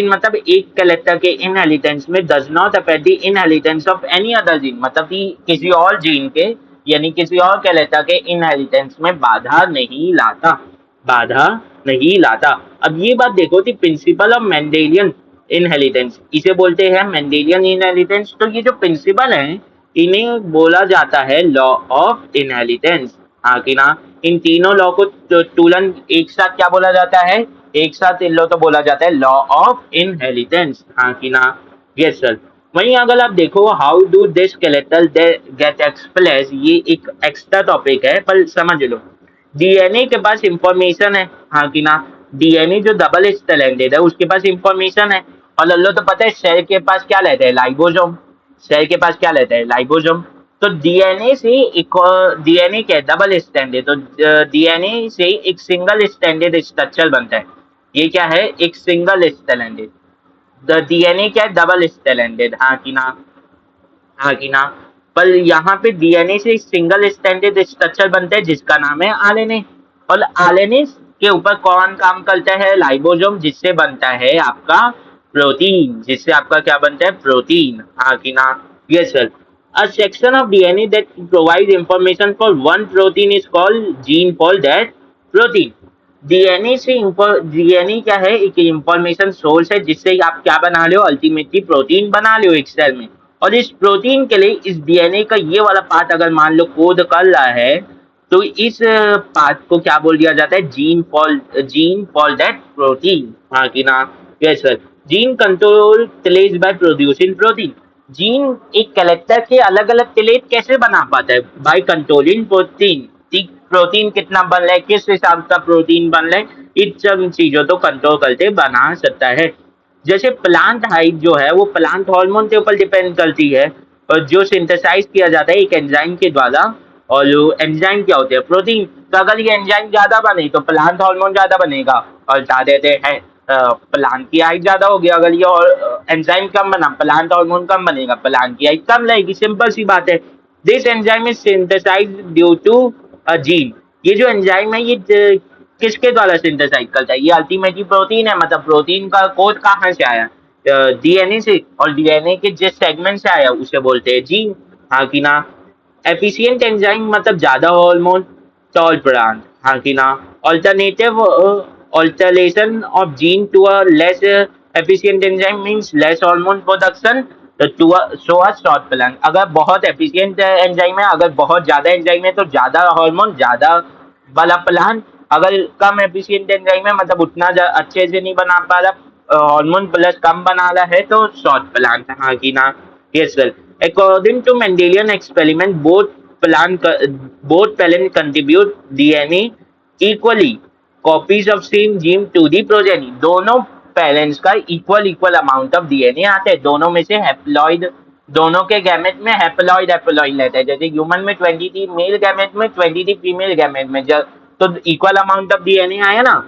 मतलब एक कैरेक्टर के इनहेरिटेंस में does not affect the inheritance of any other gene, मतलब कि किसी और जीन के यानी किसी और कैरेक्टर के इनहेरिटेंस में बाधा नहीं लाता। अब ये बात देखो कि प्रिंसिपल ऑफ मेंडेलियन इनहेरिटेंस, इसे बोलते हैं मेंडेलियन इनहेरिटेंस। तो ये जो प्रिंसिपल है, इन्हें बोला जाता है लॉ ऑफ इनहेरिटेंस, हाँ कि ना? इन तीनों लॉ को तो तुलन एक साथ क्या बोला जाता है, एक साथ इन लो तो बोला जाता है लॉ ऑफ इनहेरिटेंस, हाँ कि ना, यस सर। वहीं अगर आप देखो how do this skeletal get express, ये एक एक्स्ट्रा टॉपिक है पर समझ लो। डीएनए के पास इंफॉर्मेशन है, हाँ कि ना, डीएनए जो डबल स्ट्रैंडेड है उसके पास इंफॉर्मेशन है। और लल्लो तो पता है सेल के पास क्या लेते हैं, लाइबोसोम। सेल के पास क्या लेते हैं, लाइबोसोम। तो डीएनए से एक, डीएनए क्या है, डबल स्ट्रैंडेड, तो डीएनए से एक सिंगल स्ट्रैंडेड स्ट्रक्चर बनता है। ये क्या है, एक सिंगल स्ट्रैंडेड। द डीएनए क्या है, डबल स्ट्रैंडेड, हाँ कि ना, हाँ कि ना। पर यहाँ पे डीएनए से सिंगल स्ट्रैंडेड स्ट्रक्चर बनता है जिसका नाम है आरएनए। और आरएनए के ऊपर कौन काम करता है, लाइबोसोम, जिससे बनता है आपका प्रोटीन, जिससे आपका क्या बनता है, प्रोटीन, हाँ कि ना, yes sir. A section of DNA that provides information for one protein is called gene for that protein. DNA से डीएनए क्या है, एक इंफॉर्मेशन सोर्स है जिससे आप क्या बना लो, अल्टीमेटली प्रोटीन बना लो एक सेल में। और इस प्रोटीन के लिए इस डीएनए का ये वाला पार्ट अगर मान लो कोड कर रहा है, तो इस पार्ट को क्या बोल दिया जाता है, जीन फॉर दैट प्रोटीन, हाँ कि ना, yes sir. Gene control tillage by producing protein. Gene एक कैरेक्टर के अलग अलग टिलेज कैसे बना पाता है, बाय कंट्रोलिंग प्रोटीन। प्रोटीन कितना बन रहा है, किस हिसाब का प्रोटीन बन रहा है, इन सब चीजों को कंट्रोल करके बना सकता है। जैसे प्लांट हाइट जो है वो प्लांट हार्मोन के ऊपर डिपेंड करती है, और जो सिंथेसाइज किया जाता है एक एंजाइम के द्वारा। और एंजाइम क्या होते हैं, प्रोटीन। तो अगर ये एंजाइम ज्यादा बने तो प्लांट हार्मोन ज्यादा बनेगा, और बता देते हैं प्लांट की हाइट ज्यादा होगी। अगर ये और एंजाइम कम बना, प्लांट हार्मोन कम बनेगा, प्लांट की हाइट कम रहेगी, सिंपल सी बात है। This enzyme is synthesized due to a gene. ये जो एंजाइम है ये किसके द्वारा सिंथेसाइज करता है, ये अल्टीमेटली प्रोटीन है। मतलब प्रोटीन का कोड कहाँ से आया, डीएनए से, और डीएनए के जिस सेगमेंट से आया उसे बोलते हैं जीन, हाँ कि ना। एफिशिएंट एंजाइम मतलब ज्यादा हार्मोन, टॉल प्लांट, हाँ कि ना। Alternative alteration of gene to a less efficient enzyme means less hormone production to show a short plant. अगर बहुत एफिशिएंट एंजाइम है, अगर बहुत ज्यादा एंजाइम है तो ज्यादा हार्मोन, ज्यादा वाला प्लांट। अगर कम एफिशिएंट एंजाइम है, मतलब उतना अच्छे से नहीं बना पा रहा, हार्मोन प्लस कम बना रहा है, तो शॉर्ट प्लांट, हाँ कि ना, yes sir. According to Mendelian experiment, both parents contribute DNA equally. Copies of same gene to the progeny. दोनों पेरेंट्स का इक्वल अमाउंट ऑफ डीएनए आते हैं, दोनों में से हैप्लॉइड, दोनों के गैमेट में हैप्लॉइड हैप्लॉइड लेते हैं। जैसे ह्यूमन में 23 मेल गैमेट में, 23 फीमेल गैमेट में, जब तो इक्वल अमाउंट ऑफ डीएनए आया ना।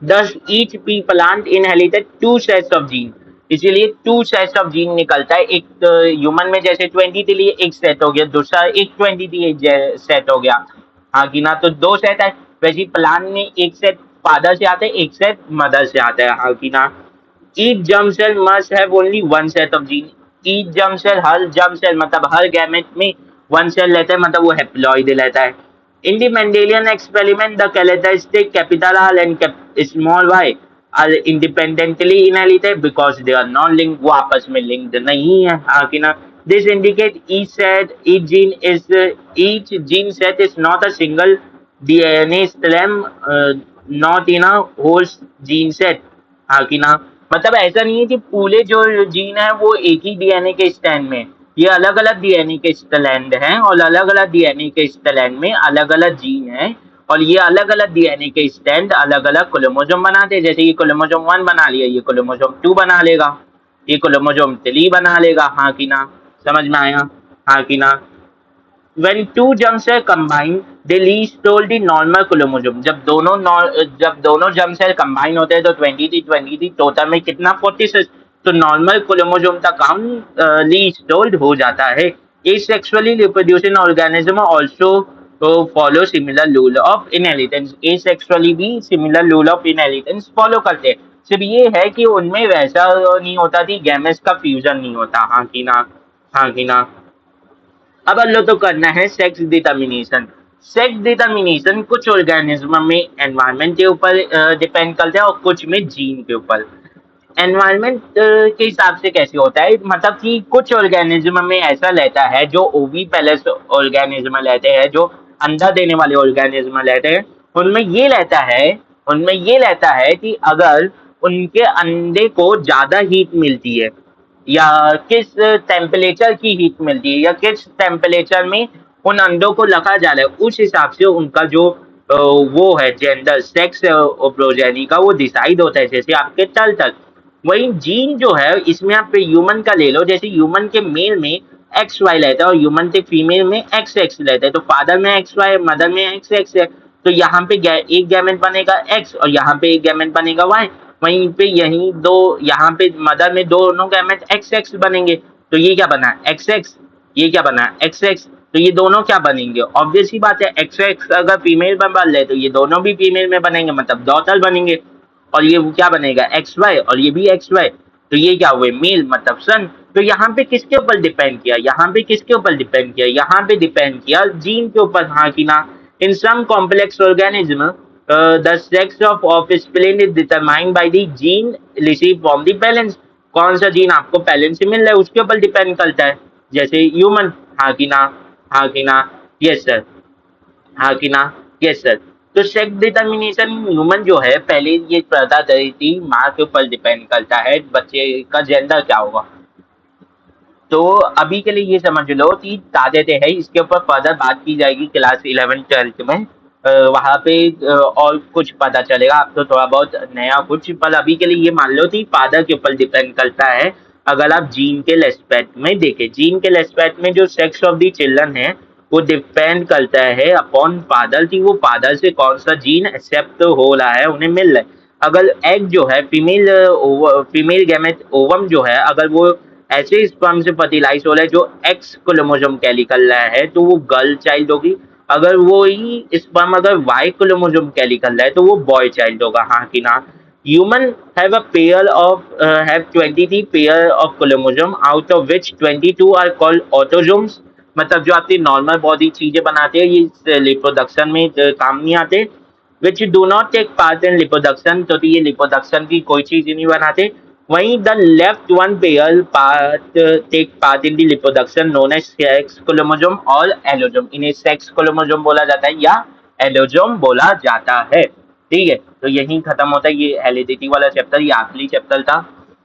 Thus, each pea plant inherited two sets of gene. इसीलिए टू सेट्स ऑफ जीन निकलता है। एक ह्यूमन में जैसे 20 के लिए एक सेट हो गया, दूसरा एक 20 सेट हो गया, हाँ कि ना। तो दो सेट है। वैसे प्लांट में एक सेट फादर से आता है, एक सेट मदर से आता है, हाँ कि ना। Each germ cell must have only one set of gene. Each germ cell, हर जर्म सेल मतलब हर गैमेट में वन सेल लेता है, मतलब वो हैप्लॉइड लेता है। In the Mendelian experiment, the characteristic capital R and small y are independently inherited because they are non-linked, वो आपस में linked नहीं है, हाँ कि ना। This indicates each gene set is not a single DNA strand, not in a whole gene set, हाँ कि ना। मतलब ऐसा नहीं है कि पूरे जो जीन है वो एक ही डीएनए के स्टैंड में, ये अलग अलग डीएनए के स्ट्रैंड हैं, और अलग अलग डीएनए के स्ट्रैंड में अलग अलग जीन हैं। और ये अलग अलग डीएनए के स्टैंड अलग अलग क्रोमोसोम बनाते हैं। जैसे ये क्रोमोसोम 1 बना लिया, ये क्रोमोसोम 2 बना लेगा, ये क्रोमोसोम 3 बना लेगा, हाँ कि ना, समझ में आया, हाँ कि ना। When two germs are combined, they restore the normal chromosome. जब दोनों germ cell combine होते हैं तो 23 टोटल में कितना 46, तो नॉर्मल क्रोमोसोम का काउंट रीस्टोर्ड हो जाता है। Asexually reproducing organism also follow similar rule of inheritance. Asexually भी similar rule of inheritance follow करते हैं। सिर्फ ये है कि उनमें वैसा नहीं होता कि गैमेट्स का फ्यूजन नहीं होता, हाँ कि ना, हाँ कि ना। अब अल्लो तो करना है सेक्स डिटर्मिनेशन। सेक्स डिटर्मिनेशन कुछ ऑर्गेनिज्म में एनवायरनमेंट के ऊपर डिपेंड करता है, और कुछ में जीन के ऊपर। एनवायरनमेंट के हिसाब से कैसे होता है, मतलब कि कुछ ऑर्गेनिज्म में ऐसा रहता है जो ओवी पैलेस ऑर्गेनिज्म रहते हैं, जो अंडा देने वाले ऑर्गेनिज्म रहते हैं, उनमें ये रहता है कि अगर उनके अंडे को ज्यादा हीट मिलती है या किस टेम्परेचर की हीट मिलती है या किस टेम्परेचर में उन अंडों को रखा जा रहा है, उस हिसाब से उनका जो वो है जेंडर सेक्स प्रोजेनी का वो डिसाइड होता है, जैसे आपके तल तक। वही जीन जो है इसमें आप ह्यूमन का ले लो, जैसे ह्यूमन के मेल में एक्स वाई रहता है और ह्यूमन के फीमेल में एक्स एक्स रहता है, तो फादर में एक्स वाई मदर में एक्स एक्स है, तो यहाँ पे एक गैमेट बनेगा एक्स और यहाँ पे एक गैमेट बनेगा वाई। वहीं पे यही दो यहाँ पे मदर में दोनों गैमेट एक्स एक्स बनेंगे, तो ये क्या बना एक्स एक्स, ये क्या बना एक्स एक्स, तो ये दोनों क्या बनेंगे, ऑब्वियस ही बात है एक्स एक्स अगर फीमेल में बन रहे तो ये दोनों भी फीमेल में बनेंगे, मतलब डॉटर बनेंगे। और ये क्या बनेगा एक्स वाई और ये भी एक्स वाई, तो ये क्या हुए मेल मतलब सन। तो यहाँ पे किसके ऊपर डिपेंड किया, यहाँ पे किसके ऊपर डिपेंड किया, यहाँ पे डिपेंड किया जीन के ऊपर, हाँ कि ना। In some complex organism the sex of offspring is determined by the gene receive from the parents. कौन सा जीन आपको पेरेंट्स से मिल रहा है उसके ऊपर डिपेंड करता है, जैसे ह्यूमन, हाँ कि ना, हाँ कि ना, यस सर, हाँ कि ना, यस सर। तो सेक्स डिटर्मिनेशन ह्यूमन जो है पहले ये प्रथा रही थी माँ के ऊपर डिपेंड करता है बच्चे का जेंडर क्या होगा। तो अभी के लिए ये समझ लो कि ताज़े है, इसके ऊपर फर्दर बात की जाएगी क्लास 11 12 में। वहाँ पे और कुछ पता चलेगा आपको थोड़ा बहुत नया कुछ, पर अभी के लिए ये मान लो कि फादर के ऊपर डिपेंड करता है। अगर आप जीन के एस्पेक्ट में देखें, जीन के एस्पेक्ट में जो सेक्स ऑफ दी चिल्ड्रन है वो डिपेंड करता है अपॉन फादर कि वो फादर से कौन सा जीन एक्सेप्ट हो रहा है, उन्हें मिल रहा है। अगर एग जो है फीमेल गैमेट ओवम जो है अगर वो ऐसे स्पर्म से फर्टिलाइज हो रहा है जो एक्स क्रोमोसोम का निकल रहा है तो वो गर्ल चाइल्ड होगी। अगर वो ही स्पर्म अगर वाई क्रोमोसोम का निकल रहा है तो वो बॉय चाइल्ड होगा, हाँ कि ना। Human have a pair of have 23 pair of chromosome out of which 22 are called autosomes. मतलब जो आपकी नॉर्मल बॉडी चीजें बनाते हैं ये रिप्रोडक्शन में काम नहीं आते, which do not take part in liposuction, तो ये लिपोडक्शन की कोई चीज नहीं बनाते। वहीं the left one pair part take part in the reproduction known as sex chromosome और एलोजोम। इन्हें सेक्स क्रोमोसोम बोला जाता है या एलोजोम बोला जाता है। ठीक है, तो यही खत्म होता है ये हेरिडिटी वाला चैप्टर, ये आखिरी चैप्टर था।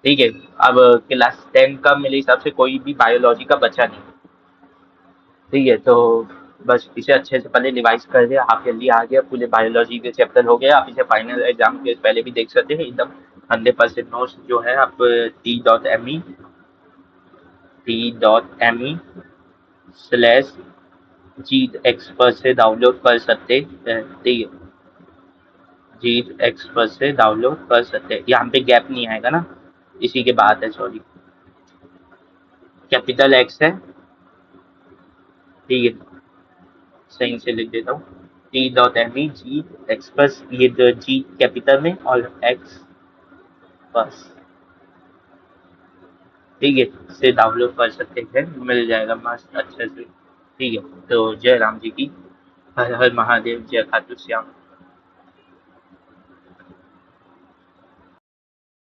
ठीक है, अब क्लास 10 का मेरे हिसाब से कोई भी बायोलॉजी का बचा नहीं। ठीक है, तो बस इसे अच्छे से पहले रिवाइज कर दे, आप जल्दी आ गया पूरे बायोलॉजी के चैप्टर हो गया, आप इसे फाइनल एग्जाम के पहले भी देख सकते हैं एकदम 100% नोट्स जो है आप t.me/जीत एक्सपर्ट से डाउनलोड कर सकते हैं। ठीक है, जीत एक्सपर्ट से डाउनलोड कर सकते हैं, यहाँ पे गैप नहीं आएगा ना, इसी के बाद है, सॉरी, कैपिटल एक्स है। ठीक है, सही से लिख देता हूँ, t.me जी एक्सप्रेस, ये जी कैपिटल में और एक्स बस। ठीक है, इसे डाउनलोड कर सकते हैं, मिल जाएगा मस्त अच्छे से। ठीक है, तो जय राम जी की, हर हर महादेव, जय खाटू श्याम।